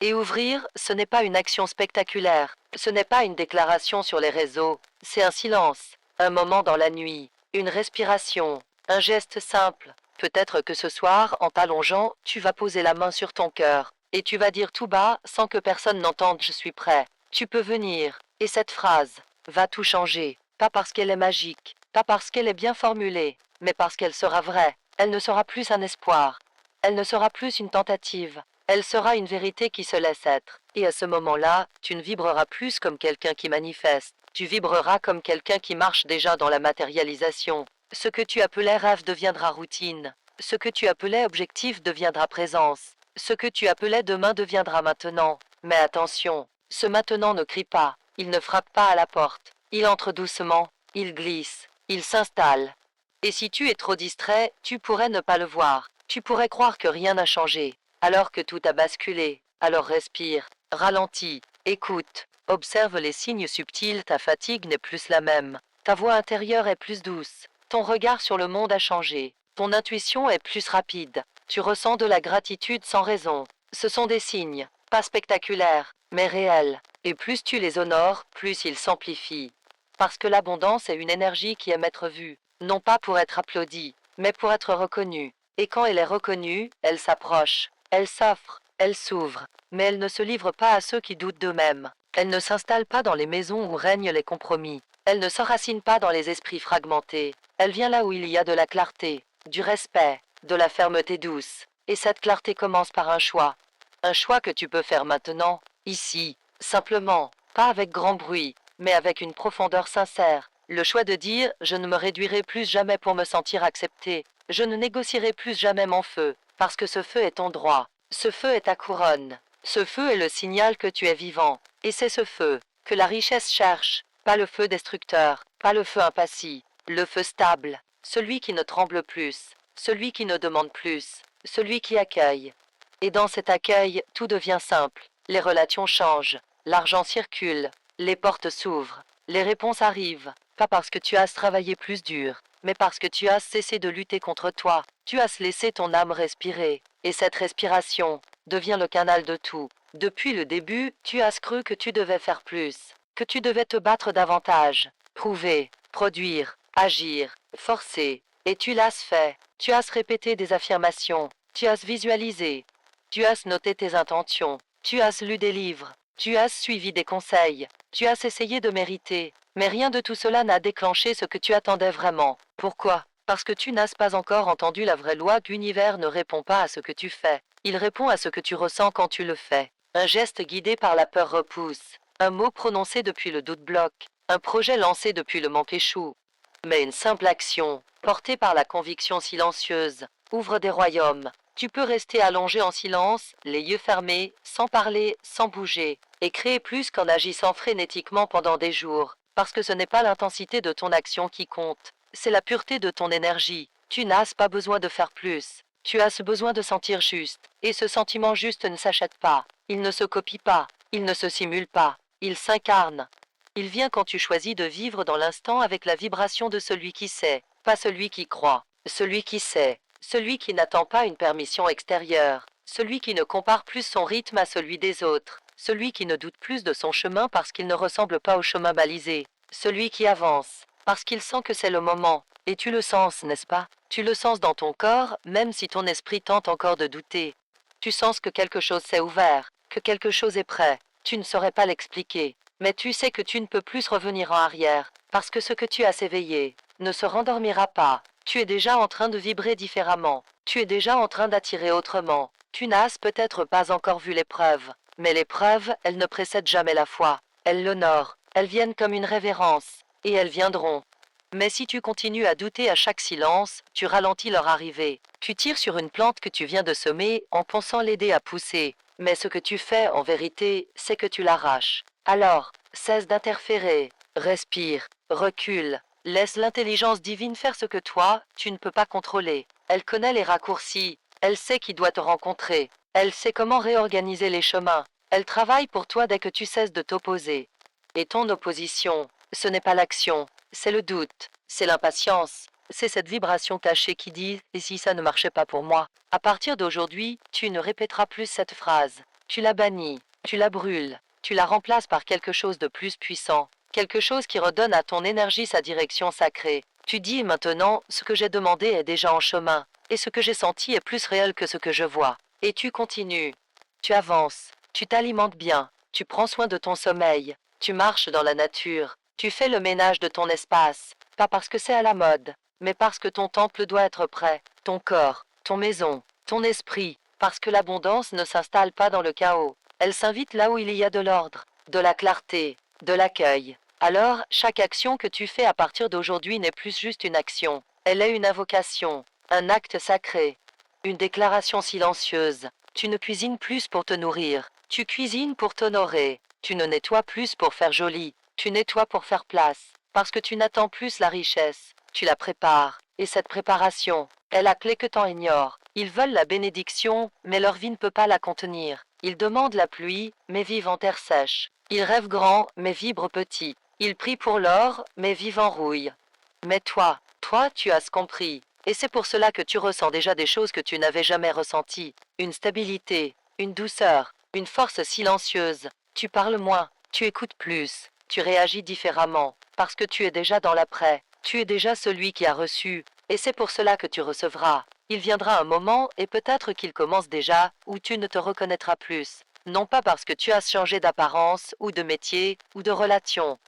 Speaker 1: Et ouvrir, ce n'est pas une action spectaculaire. Ce n'est pas une déclaration sur les réseaux. C'est un silence. Un moment dans la nuit. Une respiration. Un geste simple. Peut-être que ce soir, en t'allongeant, tu vas poser la main sur ton cœur. Et tu vas dire tout bas, sans que personne n'entende, je suis prêt. Tu peux venir. Et cette phrase va tout changer. Pas parce qu'elle est magique, pas parce qu'elle est bien formulée, mais parce qu'elle sera vraie. Elle ne sera plus un espoir. Elle ne sera plus une tentative. Elle sera une vérité qui se laisse être. Et à ce moment-là, tu ne vibreras plus comme quelqu'un qui manifeste. Tu vibreras comme quelqu'un qui marche déjà dans la matérialisation. Ce que tu appelais rêve deviendra routine. Ce que tu appelais objectif deviendra présence. Ce que tu appelais demain deviendra maintenant. Mais attention, ce maintenant ne crie pas, il ne frappe pas à la porte, il entre doucement, il glisse, il s'installe. Et si tu es trop distrait, tu pourrais ne pas le voir, tu pourrais croire que rien n'a changé, alors que tout a basculé. Alors respire, ralentis, écoute, observe les signes subtils, ta fatigue n'est plus la même, ta voix intérieure est plus douce, ton regard sur le monde a changé, ton intuition est plus rapide, tu ressens de la gratitude sans raison. Ce sont des signes, pas spectaculaires, mais réels, et plus tu les honores, plus ils s'amplifient. Parce que l'abondance est une énergie qui aime être vue, non pas pour être applaudie, mais pour être reconnue. Et quand elle est reconnue, elle s'approche, elle s'offre, elle s'ouvre, mais elle ne se livre pas à ceux qui doutent d'eux-mêmes. Elle ne s'installe pas dans les maisons où règnent les compromis. Elle ne s'enracine pas dans les esprits fragmentés. Elle vient là où il y a de la clarté, du respect, de la fermeté douce. Et cette clarté commence par un choix. Un choix que tu peux faire maintenant, ici, simplement, pas avec grand bruit, mais avec une profondeur sincère. Le choix de dire « je ne me réduirai plus jamais pour me sentir accepté, je ne négocierai plus jamais mon feu, parce que ce feu est ton droit, ce feu est ta couronne, ce feu est le signal que tu es vivant, et c'est ce feu que la richesse cherche, pas le feu destructeur, pas le feu impassible, le feu stable, celui qui ne tremble plus, celui qui ne demande plus, celui qui accueille. Et dans cet accueil, tout devient simple, les relations changent, l'argent circule, les portes s'ouvrent, les réponses arrivent, pas parce que tu as travaillé plus dur, mais parce que tu as cessé de lutter contre toi, tu as laissé ton âme respirer, et cette respiration devient le canal de tout. Depuis le début, tu as cru que tu devais faire plus, que tu devais te battre davantage, prouver, produire, agir, forcer, et tu l'as fait, tu as répété des affirmations, tu as visualisé, tu as noté tes intentions, tu as lu des livres, tu as suivi des conseils, tu as essayé de mériter, mais rien de tout cela n'a déclenché ce que tu attendais vraiment. Pourquoi? Parce que tu n'as pas encore entendu la vraie loi que l'univers ne répond pas à ce que tu fais. Il répond à ce que tu ressens quand tu le fais. Un geste guidé par la peur repousse. Un mot prononcé depuis le doute bloque. Un projet lancé depuis le manque échoue. Mais une simple action, portée par la conviction silencieuse, ouvre des royaumes. Tu peux rester allongé en silence, les yeux fermés, sans parler, sans bouger, et créer plus qu'en agissant frénétiquement pendant des jours, parce que ce n'est pas l'intensité de ton action qui compte, c'est la pureté de ton énergie. Tu n'as pas besoin de faire plus, tu as ce besoin de sentir juste, et ce sentiment juste ne s'achète pas, il ne se copie pas, il ne se simule pas, il s'incarne. Il vient quand tu choisis de vivre dans l'instant avec la vibration de celui qui sait, pas celui qui croit, celui qui sait, celui qui n'attend pas une permission extérieure, celui qui ne compare plus son rythme à celui des autres, celui qui ne doute plus de son chemin parce qu'il ne ressemble pas au chemin balisé, celui qui avance, parce qu'il sent que c'est le moment, et tu le sens, n'est-ce pas? Tu le sens dans ton corps, même si ton esprit tente encore de douter. Tu sens que quelque chose s'est ouvert, que quelque chose est prêt, tu ne saurais pas l'expliquer. Mais tu sais que tu ne peux plus revenir en arrière, parce que ce que tu as éveillé ne se rendormira pas. Tu es déjà en train de vibrer différemment. Tu es déjà en train d'attirer autrement. Tu n'as peut-être pas encore vu les preuves, mais les preuves, elles ne précèdent jamais la foi. Elles l'honorent, elles viennent comme une révérence, et elles viendront. Mais si tu continues à douter à chaque silence, tu ralentis leur arrivée. Tu tires sur une plante que tu viens de semer en pensant l'aider à pousser. Mais ce que tu fais, en vérité, c'est que tu l'arraches. Alors, cesse d'interférer, respire, recule, laisse l'intelligence divine faire ce que toi, tu ne peux pas contrôler. Elle connaît les raccourcis, elle sait qui doit te rencontrer, elle sait comment réorganiser les chemins, elle travaille pour toi dès que tu cesses de t'opposer. Et ton opposition, ce n'est pas l'action, c'est le doute, c'est l'impatience, c'est cette vibration cachée qui dit « et si ça ne marchait pas pour moi ?» À partir d'aujourd'hui, tu ne répéteras plus cette phrase. Tu la bannis, tu la brûles, tu la remplaces par quelque chose de plus puissant, quelque chose qui redonne à ton énergie sa direction sacrée. Tu dis maintenant, ce que j'ai demandé est déjà en chemin, et ce que j'ai senti est plus réel que ce que je vois. Et tu continues. Tu avances, tu t'alimentes bien, tu prends soin de ton sommeil, tu marches dans la nature, tu fais le ménage de ton espace, pas parce que c'est à la mode, mais parce que ton temple doit être prêt, ton corps, ton maison, ton esprit, parce que l'abondance ne s'installe pas dans le chaos. Elle s'invite là où il y a de l'ordre, de la clarté, de l'accueil. Alors, chaque action que tu fais à partir d'aujourd'hui n'est plus juste une action. Elle est une invocation, un acte sacré, une déclaration silencieuse. Tu ne cuisines plus pour te nourrir. Tu cuisines pour t'honorer. Tu ne nettoies plus pour faire joli. Tu nettoies pour faire place. Parce que tu n'attends plus la richesse. Tu la prépares. Et cette préparation est la clé que t'en ignores. Ils veulent la bénédiction, mais leur vie ne peut pas la contenir. Ils demandent la pluie, mais vivent en terre sèche. Ils rêvent grand, mais vibrent petit. Ils prient pour l'or, mais vivent en rouille. Mais toi, tu as compris. Et c'est pour cela que tu ressens déjà des choses que tu n'avais jamais ressenties. Une stabilité, une douceur, une force silencieuse. Tu parles moins, tu écoutes plus, tu réagis différemment, parce que tu es déjà dans l'après. Tu es déjà celui qui a reçu, et c'est pour cela que tu recevras. Il viendra un moment, et peut-être qu'il commence déjà, où tu ne te reconnaîtras plus. Non pas parce que tu as changé d'apparence, ou de métier, ou de relation,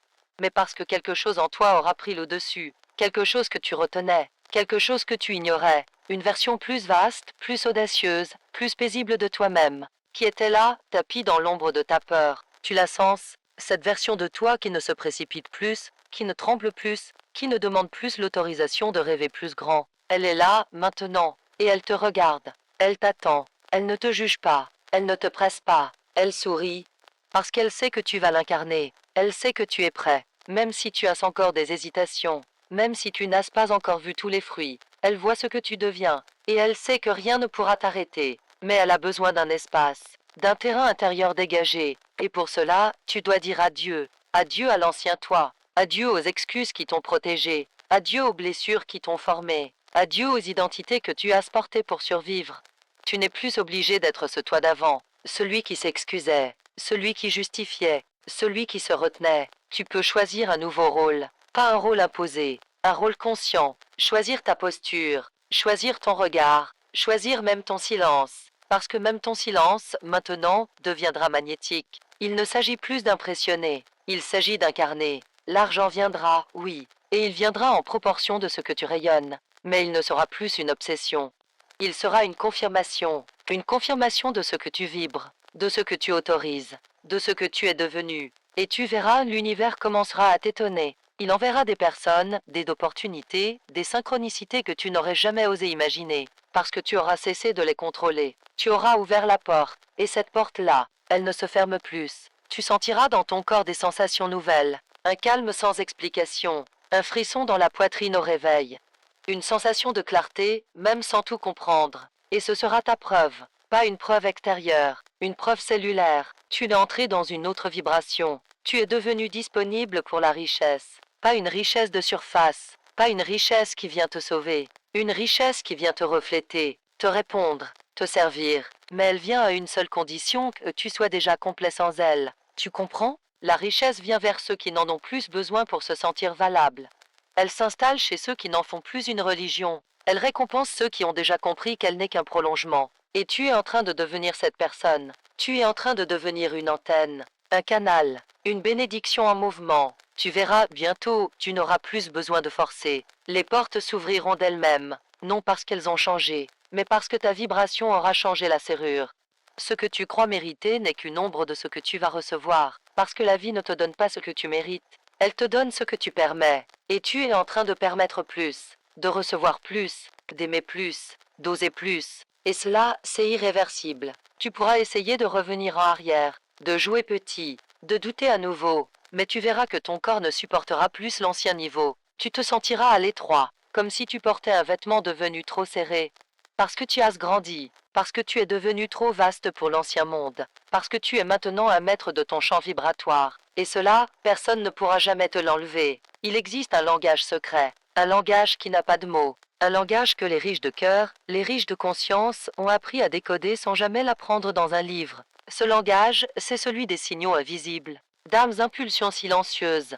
Speaker 1: mais parce que quelque chose en toi aura pris le dessus, quelque chose que tu retenais, quelque chose que tu ignorais, une version plus vaste, plus audacieuse, plus paisible de toi-même, qui était là, tapie dans l'ombre de ta peur. Tu la sens, cette version de toi qui ne se précipite plus, qui ne tremble plus, qui ne demande plus l'autorisation de rêver plus grand. Elle est là, maintenant, et elle te regarde, elle t'attend, elle ne te juge pas, elle ne te presse pas, elle sourit, parce qu'elle sait que tu vas l'incarner, elle sait que tu es prêt, même si tu as encore des hésitations, même si tu n'as pas encore vu tous les fruits, elle voit ce que tu deviens, et elle sait que rien ne pourra t'arrêter, mais elle a besoin d'un espace, d'un terrain intérieur dégagé, et pour cela, tu dois dire adieu, adieu à l'ancien toi, adieu aux excuses qui t'ont protégé, adieu aux blessures qui t'ont formé, adieu aux identités que tu as portées pour survivre. Tu n'es plus obligé d'être ce toi d'avant, celui qui s'excusait, celui qui justifiait, celui qui se retenait. Tu peux choisir un nouveau rôle, pas un rôle imposé, un rôle conscient, choisir ta posture, choisir ton regard, choisir même ton silence, parce que même ton silence, maintenant, deviendra magnétique. Il ne s'agit plus d'impressionner, il s'agit d'incarner. L'argent viendra, oui, et il viendra en proportion de ce que tu rayonnes, mais il ne sera plus une obsession. Il sera une confirmation de ce que tu vibres, de ce que tu autorises, de ce que tu es devenu. Et tu verras, l'univers commencera à t'étonner. Il enverra des personnes, des opportunités, des synchronicités que tu n'aurais jamais osé imaginer, parce que tu auras cessé de les contrôler. Tu auras ouvert la porte, et cette porte-là, elle ne se ferme plus. Tu sentiras dans ton corps des sensations nouvelles, un calme sans explication, un frisson dans la poitrine au réveil, une sensation de clarté, même sans tout comprendre. Et ce sera ta preuve, pas une preuve extérieure, une preuve cellulaire. Tu es entré dans une autre vibration. Tu es devenu disponible pour la richesse. Pas une richesse de surface, pas une richesse qui vient te sauver, une richesse qui vient te refléter, te répondre, te servir. Mais elle vient à une seule condition, que tu sois déjà complet sans elle. Tu comprends? La richesse vient vers ceux qui n'en ont plus besoin pour se sentir valables. Elle s'installe chez ceux qui n'en font plus une religion. Elle récompense ceux qui ont déjà compris qu'elle n'est qu'un prolongement. Et tu es en train de devenir cette personne. Tu es en train de devenir une antenne, un canal, une bénédiction en mouvement. Tu verras, bientôt, tu n'auras plus besoin de forcer. Les portes s'ouvriront d'elles-mêmes, non parce qu'elles ont changé, mais parce que ta vibration aura changé la serrure. Ce que tu crois mériter n'est qu'une ombre de ce que tu vas recevoir, parce que la vie ne te donne pas ce que tu mérites. Elle te donne ce que tu permets, et tu es en train de permettre plus, de recevoir plus, d'aimer plus, d'oser plus. Et cela, c'est irréversible. Tu pourras essayer de revenir en arrière, de jouer petit, de douter à nouveau, mais tu verras que ton corps ne supportera plus l'ancien niveau. Tu te sentiras à l'étroit, comme si tu portais un vêtement devenu trop serré. Parce que tu as grandi, parce que tu es devenu trop vaste pour l'ancien monde, parce que tu es maintenant un maître de ton champ vibratoire. Et cela, personne ne pourra jamais te l'enlever. Il existe un langage secret, un langage qui n'a pas de mots, un langage que les riches de cœur, les riches de conscience ont appris à décoder sans jamais l'apprendre dans un livre. Ce langage, c'est celui des signaux invisibles, d'âmes impulsions silencieuses,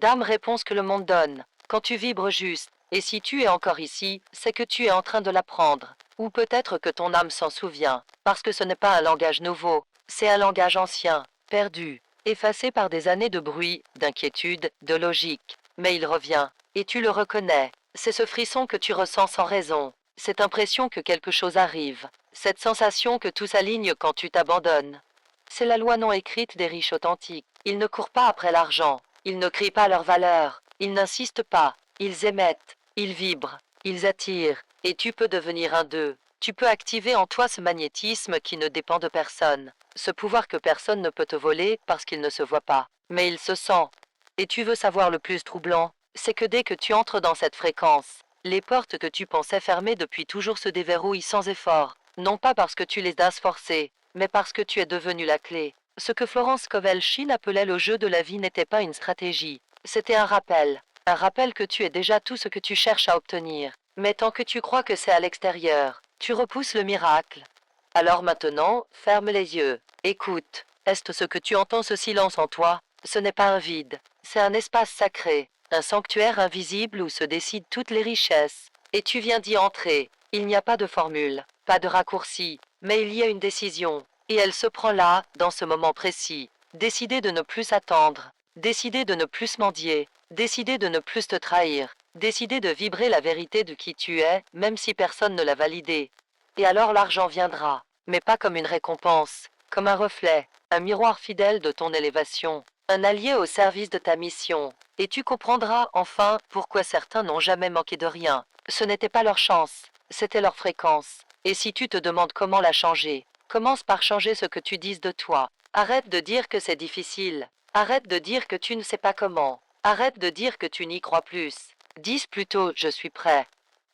Speaker 1: d'âmes réponses que le monde donne, quand tu vibres juste. Et si tu es encore ici, c'est que tu es en train de l'apprendre. Ou peut-être que ton âme s'en souvient, parce que ce n'est pas un langage nouveau, c'est un langage ancien, perdu, effacé par des années de bruit, d'inquiétude, de logique. Mais il revient, et tu le reconnais. C'est ce frisson que tu ressens sans raison, cette impression que quelque chose arrive, cette sensation que tout s'aligne quand tu t'abandonnes. C'est la loi non écrite des riches authentiques. Ils ne courent pas après l'argent, ils ne crient pas leur valeur, ils n'insistent pas, ils émettent, ils vibrent, ils attirent, et tu peux devenir un d'eux. Tu peux activer en toi ce magnétisme qui ne dépend de personne. Ce pouvoir que personne ne peut te voler parce qu'il ne se voit pas, mais il se sent. Et tu veux savoir le plus troublant, c'est que dès que tu entres dans cette fréquence, les portes que tu pensais fermées depuis toujours se déverrouillent sans effort, non pas parce que tu les as forcées, mais parce que tu es devenu la clé. Ce que Florence Scovel-Shinn appelait le jeu de la vie n'était pas une stratégie, c'était un rappel que tu es déjà tout ce que tu cherches à obtenir. Mais tant que tu crois que c'est à l'extérieur, tu repousses le miracle. Alors maintenant, ferme les yeux. Écoute. Est-ce ce que tu entends ce silence en toi? Ce n'est pas un vide. C'est un espace sacré, un sanctuaire invisible où se décident toutes les richesses. Et tu viens d'y entrer. Il n'y a pas de formule, pas de raccourci, mais il y a une décision. Et elle se prend là, dans ce moment précis. Décider de ne plus attendre. Décider de ne plus mendier. Décider de ne plus te trahir. Décider de vibrer la vérité de qui tu es, même si personne ne l'a validé. Et alors l'argent viendra, mais pas comme une récompense, comme un reflet, un miroir fidèle de ton élévation, un allié au service de ta mission. Et tu comprendras enfin pourquoi certains n'ont jamais manqué de rien. Ce n'était pas leur chance, c'était leur fréquence. Et si tu te demandes comment la changer, commence par changer ce que tu dises de toi. Arrête de dire que c'est difficile. Arrête de dire que tu ne sais pas comment. Arrête de dire que tu n'y crois plus. Dis plutôt je suis prêt.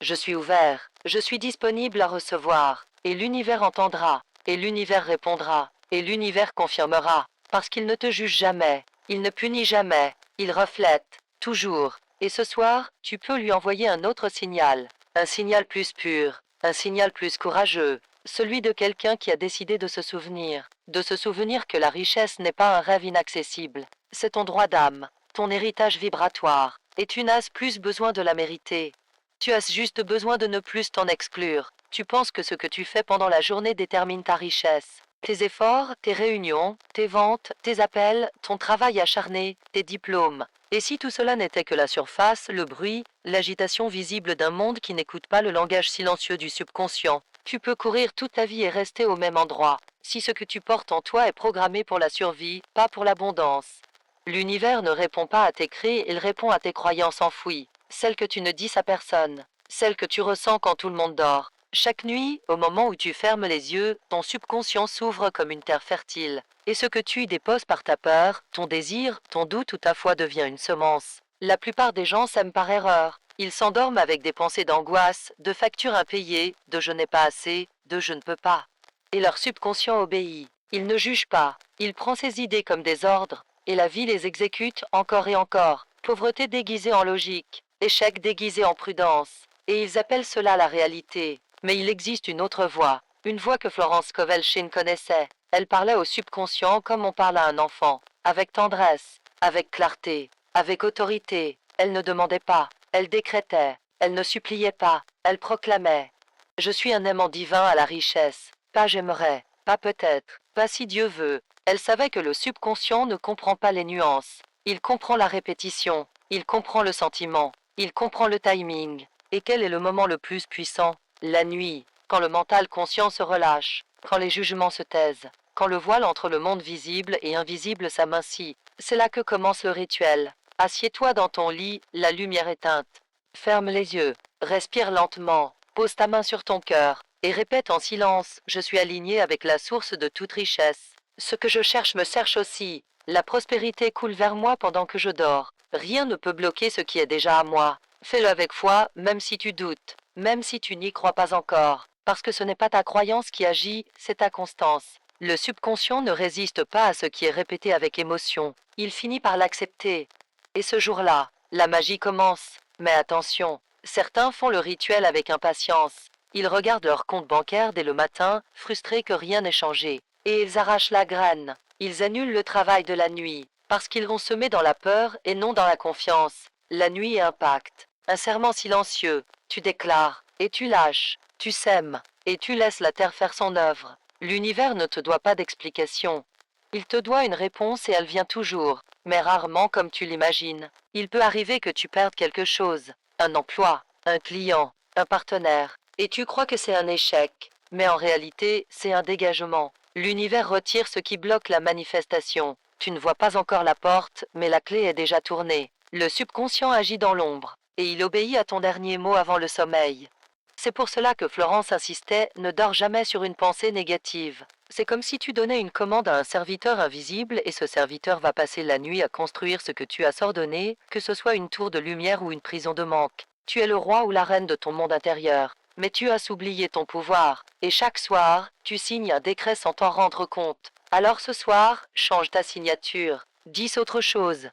Speaker 1: Je suis ouvert, je suis disponible à recevoir, et l'univers entendra, et l'univers répondra, et l'univers confirmera, parce qu'il ne te juge jamais, il ne punit jamais, il reflète, toujours. Et ce soir, tu peux lui envoyer un autre signal, un signal plus pur, un signal plus courageux, celui de quelqu'un qui a décidé de se souvenir que la richesse n'est pas un rêve inaccessible, c'est ton droit d'âme, ton héritage vibratoire, et tu n'as plus besoin de la mériter. Tu as juste besoin de ne plus t'en exclure. Tu penses que ce que tu fais pendant la journée détermine ta richesse. Tes efforts, tes réunions, tes ventes, tes appels, ton travail acharné, tes diplômes. Et si tout cela n'était que la surface, le bruit, l'agitation visible d'un monde qui n'écoute pas le langage silencieux du subconscient, tu peux courir toute ta vie et rester au même endroit, si ce que tu portes en toi est programmé pour la survie, pas pour l'abondance. L'univers ne répond pas à tes cris, il répond à tes croyances enfouies, celles que tu ne dis à personne, celles que tu ressens quand tout le monde dort. Chaque nuit, au moment où tu fermes les yeux, ton subconscient s'ouvre comme une terre fertile, et ce que tu y déposes par ta peur, ton désir, ton doute ou ta foi devient une semence. La plupart des gens s'aiment par erreur. Ils s'endorment avec des pensées d'angoisse, de factures impayées, de je n'ai pas assez, de je ne peux pas. Et leur subconscient obéit. Il ne juge pas, il prend ses idées comme des ordres, et la vie les exécute encore et encore. Pauvreté déguisée en logique, échec déguisé en prudence. Et ils appellent cela la réalité. Mais il existe une autre voie, une voie que Florence Scovel-Shinn connaissait. Elle parlait au subconscient comme on parle à un enfant, avec tendresse, avec clarté, avec autorité. Elle ne demandait pas, elle décrétait, elle ne suppliait pas, elle proclamait. Je suis un aimant divin à la richesse. Pas j'aimerais, pas peut-être, pas si Dieu veut. Elle savait que le subconscient ne comprend pas les nuances. Il comprend la répétition, il comprend le sentiment, il comprend le timing. Et quel est le moment le plus puissant? La nuit, quand le mental conscient se relâche, quand les jugements se taisent, quand le voile entre le monde visible et invisible s'amincit. C'est là que commence le rituel. Assieds-toi dans ton lit, la lumière éteinte. Ferme les yeux, respire lentement, pose ta main sur ton cœur, et répète en silence, je suis aligné avec la source de toute richesse. Ce que je cherche me cherche aussi. La prospérité coule vers moi pendant que je dors. Rien ne peut bloquer ce qui est déjà à moi. Fais-le avec foi, même si tu doutes, même si tu n'y crois pas encore, parce que ce n'est pas ta croyance qui agit, c'est ta constance. Le subconscient ne résiste pas à ce qui est répété avec émotion. Il finit par l'accepter. Et ce jour-là, la magie commence. Mais attention, certains font le rituel avec impatience. Ils regardent leur compte bancaire dès le matin, frustrés que rien n'ait changé. Et ils arrachent la graine. Ils annulent le travail de la nuit, parce qu'ils vont semer dans la peur et non dans la confiance. La nuit est un pacte, un serment silencieux. Tu déclares, et tu lâches, tu sèmes, et tu laisses la terre faire son œuvre. L'univers ne te doit pas d'explication. Il te doit une réponse et elle vient toujours, mais rarement comme tu l'imagines. Il peut arriver que tu perdes quelque chose, un emploi, un client, un partenaire, et tu crois que c'est un échec, mais en réalité, c'est un dégagement. L'univers retire ce qui bloque la manifestation. Tu ne vois pas encore la porte, mais la clé est déjà tournée. Le subconscient agit dans l'ombre, et il obéit à ton dernier mot avant le sommeil. C'est pour cela que Florence insistait, ne dors jamais sur une pensée négative. C'est comme si tu donnais une commande à un serviteur invisible et ce serviteur va passer la nuit à construire ce que tu as ordonné, que ce soit une tour de lumière ou une prison de manque. Tu es le roi ou la reine de ton monde intérieur, mais tu as oublié ton pouvoir, et chaque soir, tu signes un décret sans t'en rendre compte. Alors ce soir, change ta signature, dis autre chose.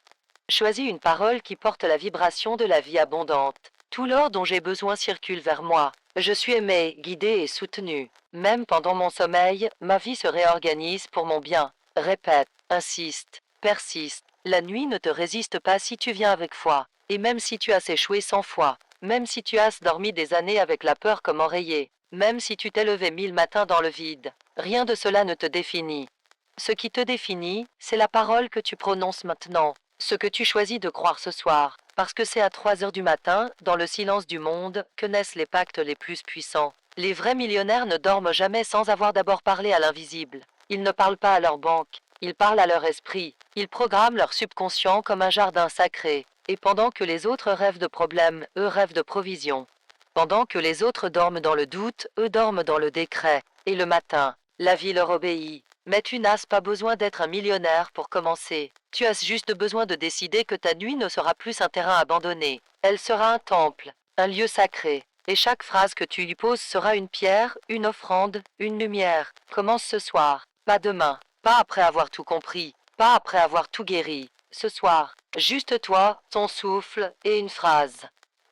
Speaker 1: Choisis une parole qui porte la vibration de la vie abondante. Tout l'or dont j'ai besoin circule vers moi. Je suis aimé, guidé et soutenu. Même pendant mon sommeil, ma vie se réorganise pour mon bien. Répète, insiste, persiste. La nuit ne te résiste pas si tu viens avec foi. Et même si tu as échoué 100 fois, même si tu as dormi des années avec la peur comme oreiller, même si tu t'es levé 1000 matins dans le vide, rien de cela ne te définit. Ce qui te définit, c'est la parole que tu prononces maintenant, ce que tu choisis de croire ce soir, parce que c'est à 3 heures du matin, dans le silence du monde, que naissent les pactes les plus puissants. Les vrais millionnaires ne dorment jamais sans avoir d'abord parlé à l'invisible. Ils ne parlent pas à leur banque, ils parlent à leur esprit, ils programment leur subconscient comme un jardin sacré, et pendant que les autres rêvent de problèmes, eux rêvent de provisions. Pendant que les autres dorment dans le doute, eux dorment dans le décret, et le matin, la vie leur obéit. Mais tu n'as pas besoin d'être un millionnaire pour commencer. Tu as juste besoin de décider que ta nuit ne sera plus un terrain abandonné. Elle sera un temple, un lieu sacré. Et chaque phrase que tu y poses sera une pierre, une offrande, une lumière. Commence ce soir, pas demain, pas après avoir tout compris, pas après avoir tout guéri. Ce soir, juste toi, ton souffle et une phrase.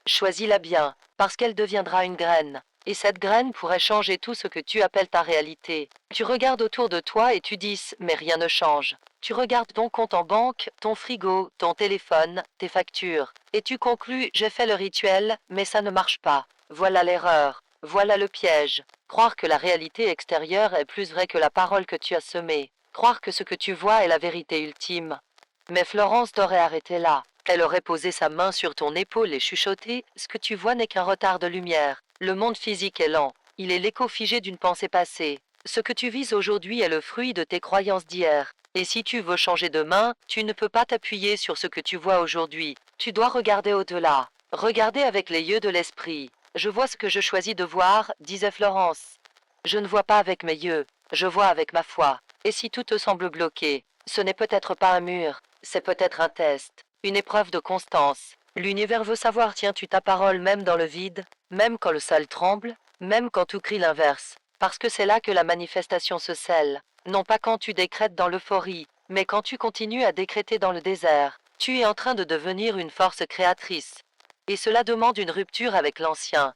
Speaker 1: Choisis-la bien, parce qu'elle deviendra une graine. Et cette graine pourrait changer tout ce que tu appelles ta réalité. Tu regardes autour de toi et tu dis, mais rien ne change. Tu regardes ton compte en banque, ton frigo, ton téléphone, tes factures. Et tu conclus, j'ai fait le rituel, mais ça ne marche pas. Voilà l'erreur. Voilà le piège. Croire que la réalité extérieure est plus vraie que la parole que tu as semée. Croire que ce que tu vois est la vérité ultime. Mais Florence t'aurait arrêté là. Elle aurait posé sa main sur ton épaule et chuchoté, ce que tu vois n'est qu'un retard de lumière. Le monde physique est lent. Il est l'écho figé d'une pensée passée. Ce que tu vis aujourd'hui est le fruit de tes croyances d'hier. Et si tu veux changer demain, tu ne peux pas t'appuyer sur ce que tu vois aujourd'hui. Tu dois regarder au-delà. Regarder avec les yeux de l'esprit. Je vois ce que je choisis de voir, disait Florence. Je ne vois pas avec mes yeux, je vois avec ma foi. Et si tout te semble bloqué, ce n'est peut-être pas un mur, c'est peut-être un test, une épreuve de constance. L'univers veut savoir tiens-tu ta parole même dans le vide, même quand le sol tremble, même quand tout crie l'inverse, parce que c'est là que la manifestation se scelle, non pas quand tu décrètes dans l'euphorie, mais quand tu continues à décréter dans le désert. Tu es en train de devenir une force créatrice. Et cela demande une rupture avec l'ancien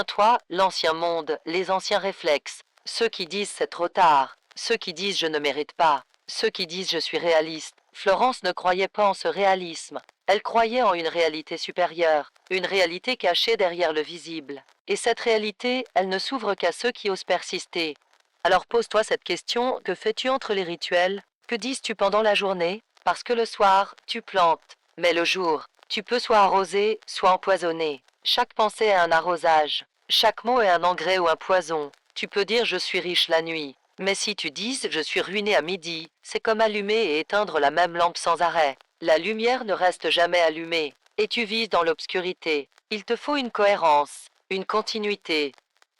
Speaker 1: toi, l'ancien monde, les anciens réflexes, ceux qui disent c'est trop tard, ceux qui disent je ne mérite pas, ceux qui disent je suis réaliste. Florence ne croyait pas en ce réalisme, elle croyait en une réalité supérieure, une réalité cachée derrière le visible. Et cette réalité, elle ne s'ouvre qu'à ceux qui osent persister. Alors pose-toi cette question, que fais-tu entre les rituels? Que dises-tu pendant la journée? Parce que le soir, tu plantes, mais le jour, tu peux soit arroser, soit empoisonner. Chaque pensée est un arrosage. Chaque mot est un engrais ou un poison. Tu peux dire je suis riche la nuit. Mais si tu dis je suis ruiné à midi, c'est comme allumer et éteindre la même lampe sans arrêt. La lumière ne reste jamais allumée. Et tu vises dans l'obscurité. Il te faut une cohérence, une continuité,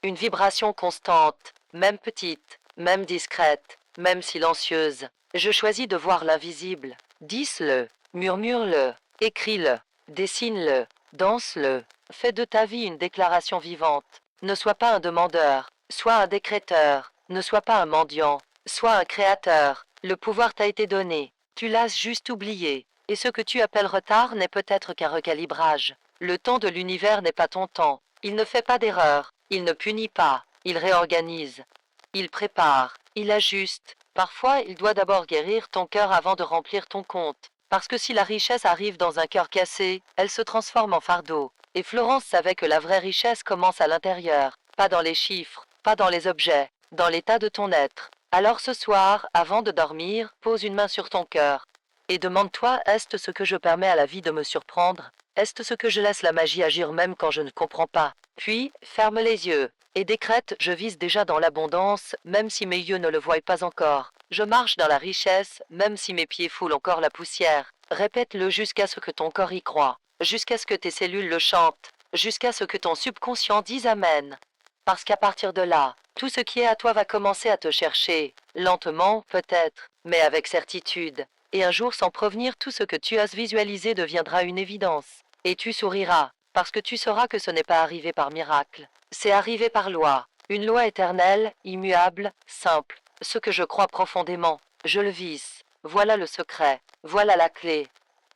Speaker 1: une vibration constante, même petite, même discrète, même silencieuse. Je choisis de voir l'invisible. Dis-le, murmure-le, écris-le, dessine-le, danse-le. Fais de ta vie une déclaration vivante. Ne sois pas un demandeur, sois un décréteur. Ne sois pas un mendiant, sois un créateur. Le pouvoir t'a été donné. Tu l'as juste oublié. Et ce que tu appelles retard n'est peut-être qu'un recalibrage. Le temps de l'univers n'est pas ton temps. Il ne fait pas d'erreur. Il ne punit pas. Il réorganise. Il prépare. Il ajuste. Parfois, il doit d'abord guérir ton cœur avant de remplir ton compte. Parce que si la richesse arrive dans un cœur cassé, elle se transforme en fardeau. Et Florence savait que la vraie richesse commence à l'intérieur, pas dans les chiffres, pas dans les objets, dans l'état de ton être. Alors ce soir, avant de dormir, pose une main sur ton cœur. Et demande-toi, est-ce ce que je permets à la vie de me surprendre? Est-ce ce que je laisse la magie agir même quand je ne comprends pas? Puis, ferme les yeux, et décrète, je vise déjà dans l'abondance, même si mes yeux ne le voient pas encore. Je marche dans la richesse, même si mes pieds foulent encore la poussière. Répète-le jusqu'à ce que ton corps y croit, jusqu'à ce que tes cellules le chantent, jusqu'à ce que ton subconscient dise Amen. Parce qu'à partir de là, Tout ce qui est à toi va commencer à te chercher, lentement, peut-être, mais avec certitude. Et un jour, sans prévenir, tout ce que tu as visualisé deviendra une évidence. Et tu souriras, parce que tu sauras que ce n'est pas arrivé par miracle. C'est arrivé par loi. Une loi éternelle, immuable, simple. Ce que je crois profondément, je le vis. Voilà le secret, voilà la clé.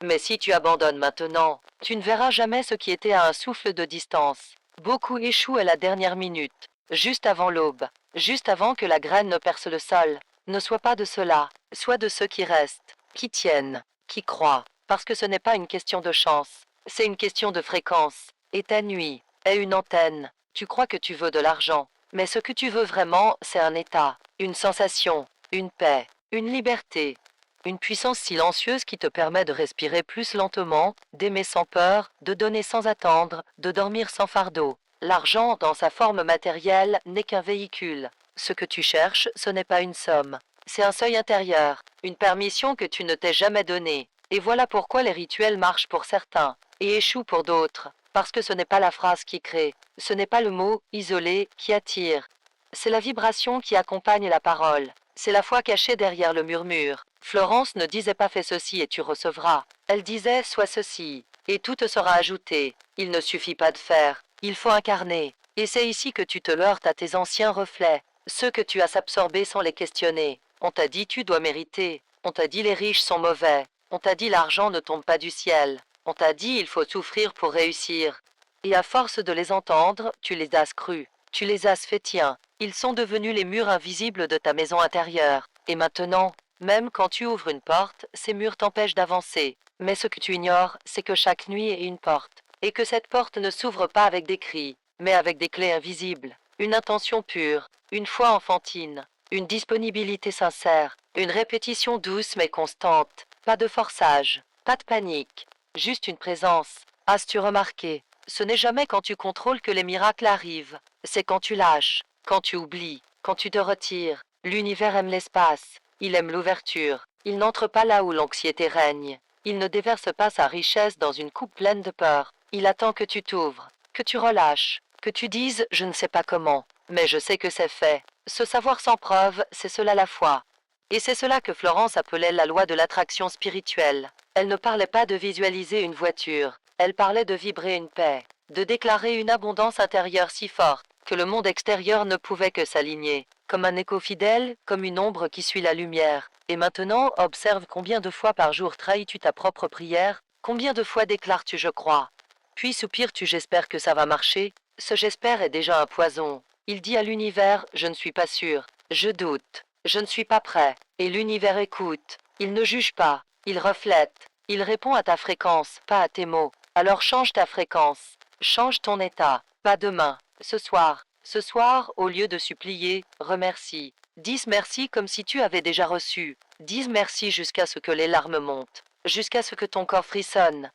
Speaker 1: Mais si tu abandonnes maintenant, tu ne verras jamais ce qui était à un souffle de distance. Beaucoup échouent à la dernière minute, juste avant l'aube, juste avant que la graine ne perce le sol. Ne sois pas de ceux-là, sois de ceux qui restent, qui tiennent, qui croient, parce que ce n'est pas une question de chance, c'est une question de fréquence. Et ta nuit est une antenne. Tu crois que tu veux de l'argent, mais ce que tu veux vraiment, c'est un état, une sensation, une paix, une liberté, une puissance silencieuse qui te permet de respirer plus lentement, d'aimer sans peur, de donner sans attendre, de dormir sans fardeau. L'argent, dans sa forme matérielle, n'est qu'un véhicule. Ce que tu cherches, ce n'est pas une somme. C'est un seuil intérieur, une permission que tu ne t'es jamais donnée. Et voilà pourquoi les rituels marchent pour certains, et échouent pour d'autres. Parce que ce n'est pas la phrase qui crée, ce n'est pas le mot, isolé, qui attire. C'est la vibration qui accompagne la parole. C'est la foi cachée derrière le murmure. Florence ne disait pas fais ceci et tu recevras. Elle disait sois ceci, et tout te sera ajouté. Il ne suffit pas de faire, il faut incarner. Et c'est ici que tu te heurtes à tes anciens reflets, ceux que tu as absorbés sans les questionner. On t'a dit tu dois mériter. On t'a dit les riches sont mauvais. On t'a dit l'argent ne tombe pas du ciel. On t'a dit il faut souffrir pour réussir. Et à force de les entendre, tu les as crus. Tu les as fait tiens. Ils sont devenus les murs invisibles de ta maison intérieure. Et maintenant, même quand tu ouvres une porte, ces murs t'empêchent d'avancer. Mais ce que tu ignores, c'est que chaque nuit est une porte. Et que cette porte ne s'ouvre pas avec des cris, mais avec des clés invisibles. Une intention pure, une foi enfantine, une disponibilité sincère, une répétition douce mais constante. Pas de forçage, pas de panique, juste une présence. As-tu remarqué? Ce n'est jamais quand tu contrôles que les miracles arrivent. C'est quand tu lâches, quand tu oublies, quand tu te retires. L'univers aime l'espace, il aime l'ouverture. Il n'entre pas là où l'anxiété règne. Il ne déverse pas sa richesse dans une coupe pleine de peur. Il attend que tu t'ouvres, que tu relâches, que tu dises je ne sais pas comment, mais je sais que c'est fait. Ce savoir sans preuve, c'est cela la foi. Et c'est cela que Florence appelait la loi de l'attraction spirituelle. Elle ne parlait pas de visualiser une voiture, elle parlait de vibrer une paix, de déclarer une abondance intérieure si forte que le monde extérieur ne pouvait que s'aligner, comme un écho fidèle, comme une ombre qui suit la lumière. Et maintenant, observe combien de fois par jour trahis-tu ta propre prière, combien de fois déclares-tu je crois. Puis soupires-tu j'espère que ça va marcher. Ce j'espère est déjà un poison. Il dit à l'univers je ne suis pas sûr, je doute, je ne suis pas prêt. Et l'univers écoute, il ne juge pas, il reflète, il répond à ta fréquence, pas à tes mots. Alors change ta fréquence, change ton état, pas demain, ce soir. Ce soir, au lieu de supplier, remercie. Dis merci comme si tu avais déjà reçu. Dis merci jusqu'à ce que les larmes montent, jusqu'à ce que ton corps frissonne,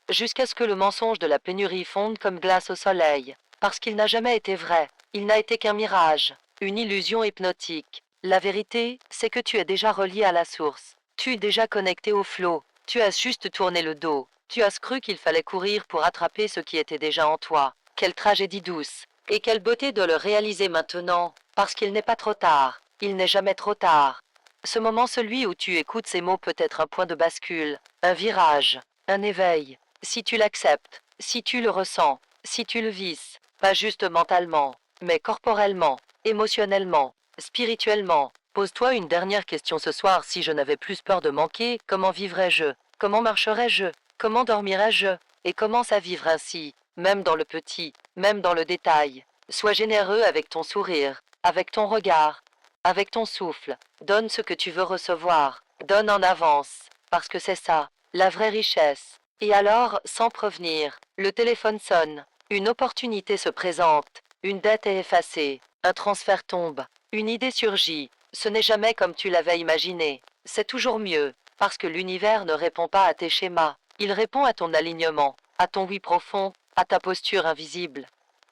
Speaker 1: jusqu'à ce que le mensonge de la pénurie fonde comme glace au soleil. Parce qu'il n'a jamais été vrai, il n'a été qu'un mirage, une illusion hypnotique. La vérité, c'est que tu es déjà relié à la source. Tu es déjà connecté au flot. Tu as juste tourné le dos. Tu as cru qu'il fallait courir pour attraper ce qui était déjà en toi. Quelle tragédie douce. Et quelle beauté de le réaliser maintenant, parce qu'il n'est pas trop tard. Il n'est jamais trop tard. Ce moment, celui où tu écoutes ces mots peut être un point de bascule, un virage, un éveil. Si tu l'acceptes, si tu le ressens, si tu le vis, pas juste mentalement, mais corporellement, émotionnellement, spirituellement. Pose-toi une dernière question ce soir. Si je n'avais plus peur de manquer, comment vivrais-je? Comment marcherais-je? Comment dormirais-je? Et commence à vivre ainsi, même dans le petit, même dans le détail. Sois généreux avec ton sourire, avec ton regard, avec ton souffle. Donne ce que tu veux recevoir. Donne en avance, parce que c'est ça, la vraie richesse. Et alors, sans prévenir, le téléphone sonne. Une opportunité se présente. Une dette est effacée. Un transfert tombe. Une idée surgit. Ce n'est jamais comme tu l'avais imaginé. C'est toujours mieux, parce que l'univers ne répond pas à tes schémas. Il répond à ton alignement, à ton oui profond, à ta posture invisible.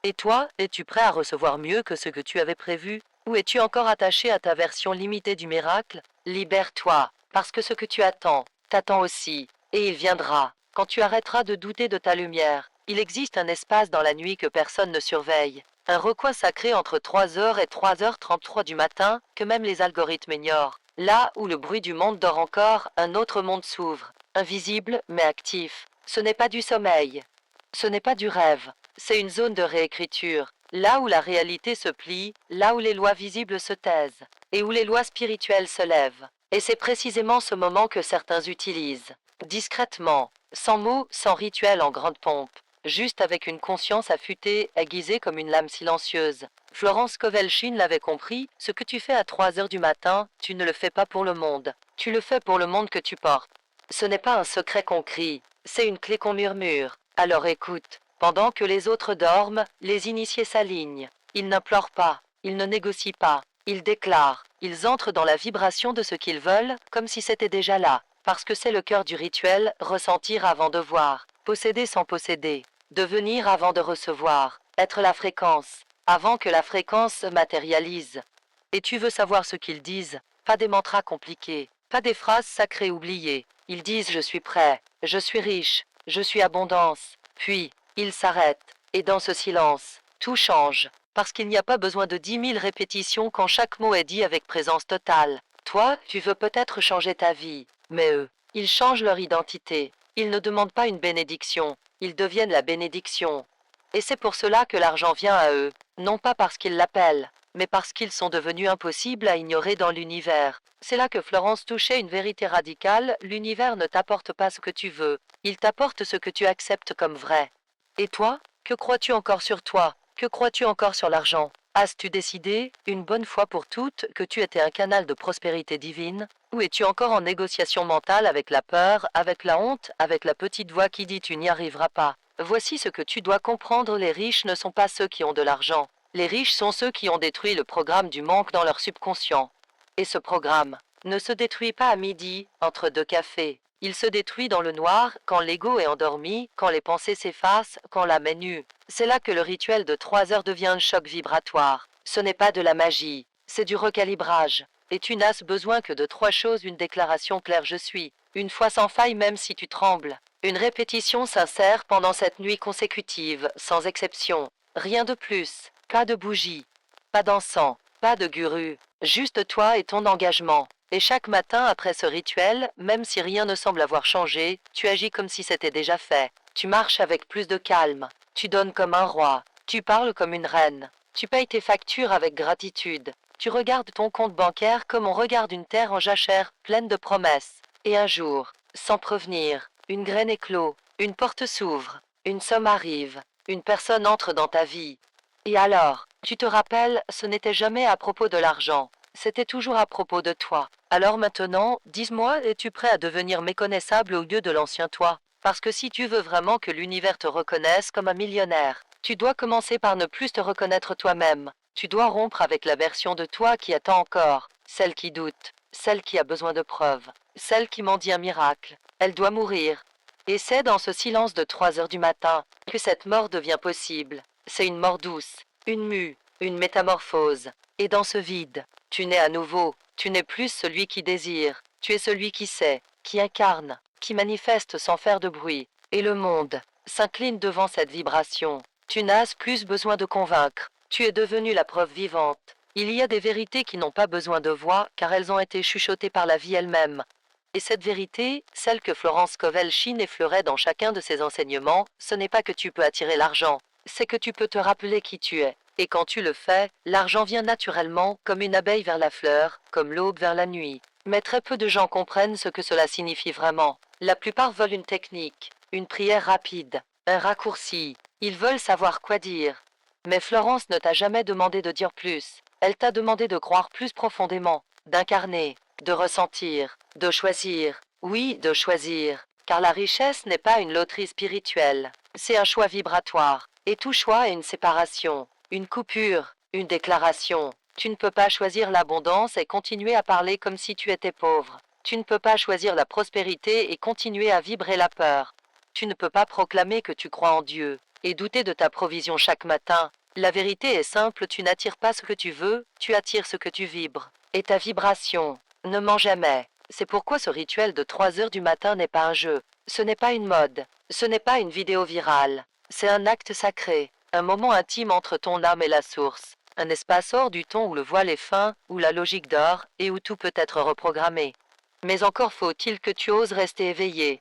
Speaker 1: Et toi, es-tu prêt à recevoir mieux que ce que tu avais prévu? Ou es-tu encore attaché à ta version limitée du miracle? Libère-toi, parce que ce que tu attends, t'attend aussi, et il viendra, quand tu arrêteras de douter de ta lumière, Il existe un espace dans la nuit que personne ne surveille. Un recoin sacré entre 3h et 3h33 du matin que même les algorithmes ignorent. Là où le bruit du monde dort encore, un autre monde s'ouvre. Invisible mais actif. Ce n'est pas du sommeil. Ce n'est pas du rêve. C'est une zone de réécriture. Là où la réalité se plie, là où les lois visibles se taisent, et où les lois spirituelles se lèvent. Et c'est précisément ce moment que certains utilisent. Discrètement, sans mots, sans rituel en grande pompe. Juste avec une conscience affûtée, aiguisée comme une lame silencieuse. Florence Kovelchine l'avait compris, ce que tu fais à 3h du matin, tu ne le fais pas pour le monde. Tu le fais pour le monde que tu portes. Ce n'est pas un secret qu'on crie, c'est une clé qu'on murmure. Alors écoute, pendant que les autres dorment, les initiés s'alignent. Ils n'implorent pas, ils ne négocient pas, ils déclarent, ils entrent dans la vibration de ce qu'ils veulent, comme si c'était déjà là. Parce que c'est le cœur du rituel, ressentir avant de voir, posséder sans posséder. Devenir avant de recevoir, être la fréquence, avant que la fréquence se matérialise. Et tu veux savoir ce qu'ils disent, pas des mantras compliqués, pas des phrases sacrées oubliées. Ils disent je suis prêt, je suis riche, je suis abondance. Puis, ils s'arrêtent, et dans ce silence, tout change, parce qu'il n'y a pas besoin de 10 000 répétitions quand chaque mot est dit avec présence totale. Toi, tu veux peut-être changer ta vie, mais eux, ils changent leur identité. Ils ne demandent pas une bénédiction, ils deviennent la bénédiction. Et c'est pour cela que l'argent vient à eux, non pas parce qu'ils l'appellent, mais parce qu'ils sont devenus impossibles à ignorer dans l'univers. C'est là que Florence touchait une vérité radicale, l'univers ne t'apporte pas ce que tu veux, il t'apporte ce que tu acceptes comme vrai. Et toi, que crois-tu encore sur toi? Que crois-tu encore sur l'argent? As-tu décidé, une bonne fois pour toutes, que tu étais un canal de prospérité divine? Ou es-tu encore en négociation mentale avec la peur, avec la honte, avec la petite voix qui dit tu n'y arriveras pas? Voici ce que tu dois comprendre, les riches ne sont pas ceux qui ont de l'argent. Les riches sont ceux qui ont détruit le programme du manque dans leur subconscient. Et ce programme ne se détruit pas à midi, entre deux cafés. Il se détruit dans le noir, quand l'ego est endormi, quand les pensées s'effacent, quand l'âme est nue. C'est là que le rituel de 3 heures devient un choc vibratoire. Ce n'est pas de la magie, c'est du recalibrage. Et tu n'as besoin que de 3 choses, une déclaration claire je suis, une foi sans faille même si tu trembles, une répétition sincère pendant cette nuit consécutive, sans exception. Rien de plus, pas de bougie, pas d'encens, pas de guru, juste toi et ton engagement. Et chaque matin après ce rituel, même si rien ne semble avoir changé, tu agis comme si c'était déjà fait. Tu marches avec plus de calme, tu donnes comme un roi, tu parles comme une reine, tu payes tes factures avec gratitude, tu regardes ton compte bancaire comme on regarde une terre en jachère, pleine de promesses. Et un jour, sans prévenir, une graine éclot, une porte s'ouvre, une somme arrive, une personne entre dans ta vie. Et alors, tu te rappelles, ce n'était jamais à propos de l'argent, c'était toujours à propos de toi. Alors maintenant, dis-moi, es-tu prêt à devenir méconnaissable au lieu de l'ancien toi? Parce que si tu veux vraiment que l'univers te reconnaisse comme un millionnaire, tu dois commencer par ne plus te reconnaître toi-même. Tu dois rompre avec la version de toi qui attend encore, celle qui doute, celle qui a besoin de preuves, celle qui m'en dit un miracle. Elle doit mourir. Et c'est dans ce silence de 3 heures du matin que cette mort devient possible. C'est une mort douce, une mue, une métamorphose. Et dans ce vide, tu nais à nouveau. Tu n'es plus celui qui désire. Tu es celui qui sait, qui incarne, qui manifeste sans faire de bruit. Et le monde s'incline devant cette vibration. Tu n'as plus besoin de convaincre. Tu es devenu la preuve vivante. Il y a des vérités qui n'ont pas besoin de voix car elles ont été chuchotées par la vie elle-même. Et cette vérité, celle que Florence Kovelchine effleurait dans chacun de ses enseignements, ce n'est pas que tu peux attirer l'argent, c'est que tu peux te rappeler qui tu es. Et quand tu le fais, l'argent vient naturellement, comme une abeille vers la fleur, comme l'aube vers la nuit. Mais très peu de gens comprennent ce que cela signifie vraiment. La plupart veulent une technique, une prière rapide, un raccourci. Ils veulent savoir quoi dire. Mais Florence ne t'a jamais demandé de dire plus. Elle t'a demandé de croire plus profondément, d'incarner, de ressentir, de choisir. Oui, de choisir. Car la richesse n'est pas une loterie spirituelle. C'est un choix vibratoire. Et tout choix est une séparation, une coupure, une déclaration. Tu ne peux pas choisir l'abondance et continuer à parler comme si tu étais pauvre. Tu ne peux pas choisir la prospérité et continuer à vibrer la peur. Tu ne peux pas proclamer que tu crois en Dieu et douter de ta provision chaque matin. La vérité est simple, tu n'attires pas ce que tu veux, tu attires ce que tu vibres. Et ta vibration ne ment jamais. C'est pourquoi ce rituel de 3 heures du matin n'est pas un jeu. Ce n'est pas une mode. Ce n'est pas une vidéo virale. C'est un acte sacré, un moment intime entre ton âme et la source, un espace hors du ton où le voile est fin, où la logique dort et où tout peut être reprogrammé. Mais encore faut-il que tu oses rester éveillé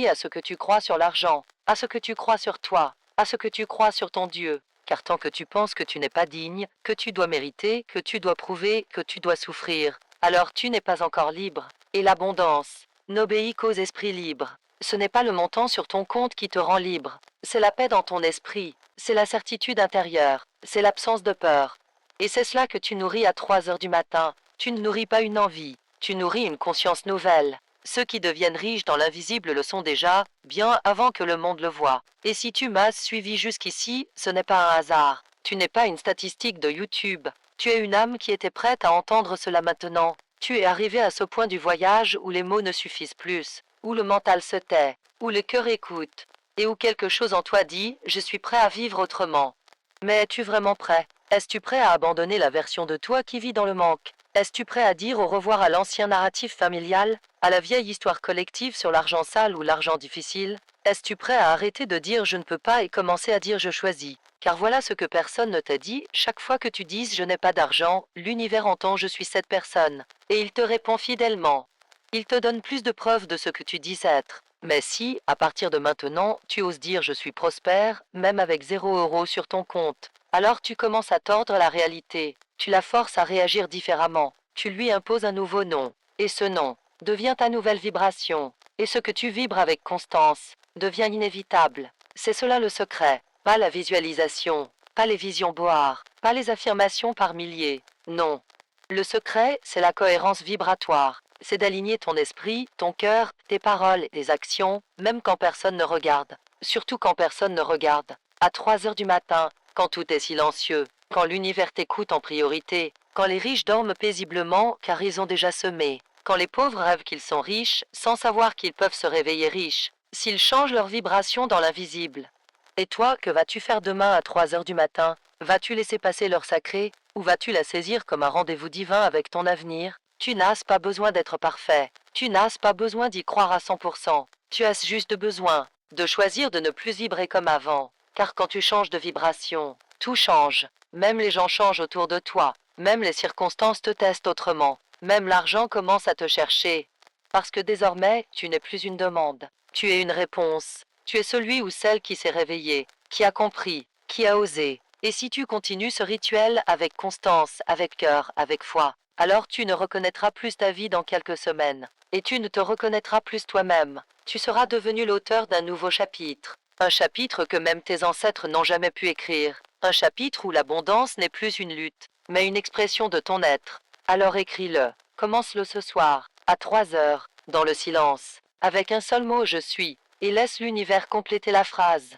Speaker 1: à ce que tu crois sur l'argent, à ce que tu crois sur toi, à ce que tu crois sur ton Dieu, car tant que tu penses que tu n'es pas digne, que tu dois mériter, que tu dois prouver, que tu dois souffrir, alors tu n'es pas encore libre. Et l'abondance n'obéit qu'aux esprits libres. Ce n'est pas le montant sur ton compte qui te rend libre, c'est la paix dans ton esprit, c'est la certitude intérieure, c'est l'absence de peur. Et c'est cela que tu nourris à 3 heures du matin. Tu ne nourris pas une envie, tu nourris une conscience nouvelle. Ceux qui deviennent riches dans l'invisible le sont déjà, bien avant que le monde le voie. Et si tu m'as suivi jusqu'ici, ce n'est pas un hasard. Tu n'es pas une statistique de YouTube. Tu es une âme qui était prête à entendre cela maintenant. Tu es arrivé à ce point du voyage où les mots ne suffisent plus, où le mental se tait, où le cœur écoute, et où quelque chose en toi dit « Je suis prêt à vivre autrement ». Mais es-tu vraiment prêt? Es-tu prêt à abandonner la version de toi qui vit dans le manque? Es-tu prêt à dire au revoir à l'ancien narratif familial, à la vieille histoire collective sur l'argent sale ou l'argent difficile? Es-tu prêt à arrêter de dire je ne peux pas et commencer à dire je choisis? Car voilà ce que personne ne t'a dit, chaque fois que tu dises je n'ai pas d'argent, l'univers entend je suis cette personne. Et il te répond fidèlement. Il te donne plus de preuves de ce que tu dis être. Mais si, à partir de maintenant, tu oses dire je suis prospère, même avec 0 € sur ton compte, alors tu commences à tordre la réalité. Tu la forces à réagir différemment. Tu lui imposes un nouveau nom. Et ce nom devient ta nouvelle vibration. Et ce que tu vibres avec constance devient inévitable. C'est cela le secret. Pas la visualisation, pas les visions boires, pas les affirmations par milliers. Non. Le secret, c'est la cohérence vibratoire. C'est d'aligner ton esprit, ton cœur, tes paroles, tes actions, même quand personne ne regarde. Surtout quand personne ne regarde. À 3 heures du matin, quand tout est silencieux, quand l'univers t'écoute en priorité, quand les riches dorment paisiblement car ils ont déjà semé, quand les pauvres rêvent qu'ils sont riches sans savoir qu'ils peuvent se réveiller riches, s'ils changent leur vibration dans l'invisible. Et toi, que vas-tu faire demain à 3 heures du matin? Vas-tu laisser passer l'heure sacrée, ou vas-tu la saisir comme un rendez-vous divin avec ton avenir? Tu n'as pas besoin d'être parfait, tu n'as pas besoin d'y croire à 100%, tu as juste besoin de choisir de ne plus vibrer comme avant, car quand tu changes de vibration, tout change, même les gens changent autour de toi, même les circonstances te testent autrement, même l'argent commence à te chercher, parce que désormais, tu n'es plus une demande, tu es une réponse. Tu es celui ou celle qui s'est réveillé, qui a compris, qui a osé. Et si tu continues ce rituel avec constance, avec cœur, avec foi, alors tu ne reconnaîtras plus ta vie dans quelques semaines. Et tu ne te reconnaîtras plus toi-même. Tu seras devenu l'auteur d'un nouveau chapitre. Un chapitre que même tes ancêtres n'ont jamais pu écrire. Un chapitre où l'abondance n'est plus une lutte, mais une expression de ton être. Alors écris-le. Commence-le ce soir, à 3 heures, dans le silence, avec un seul mot je suis. Et laisse l'univers compléter la phrase.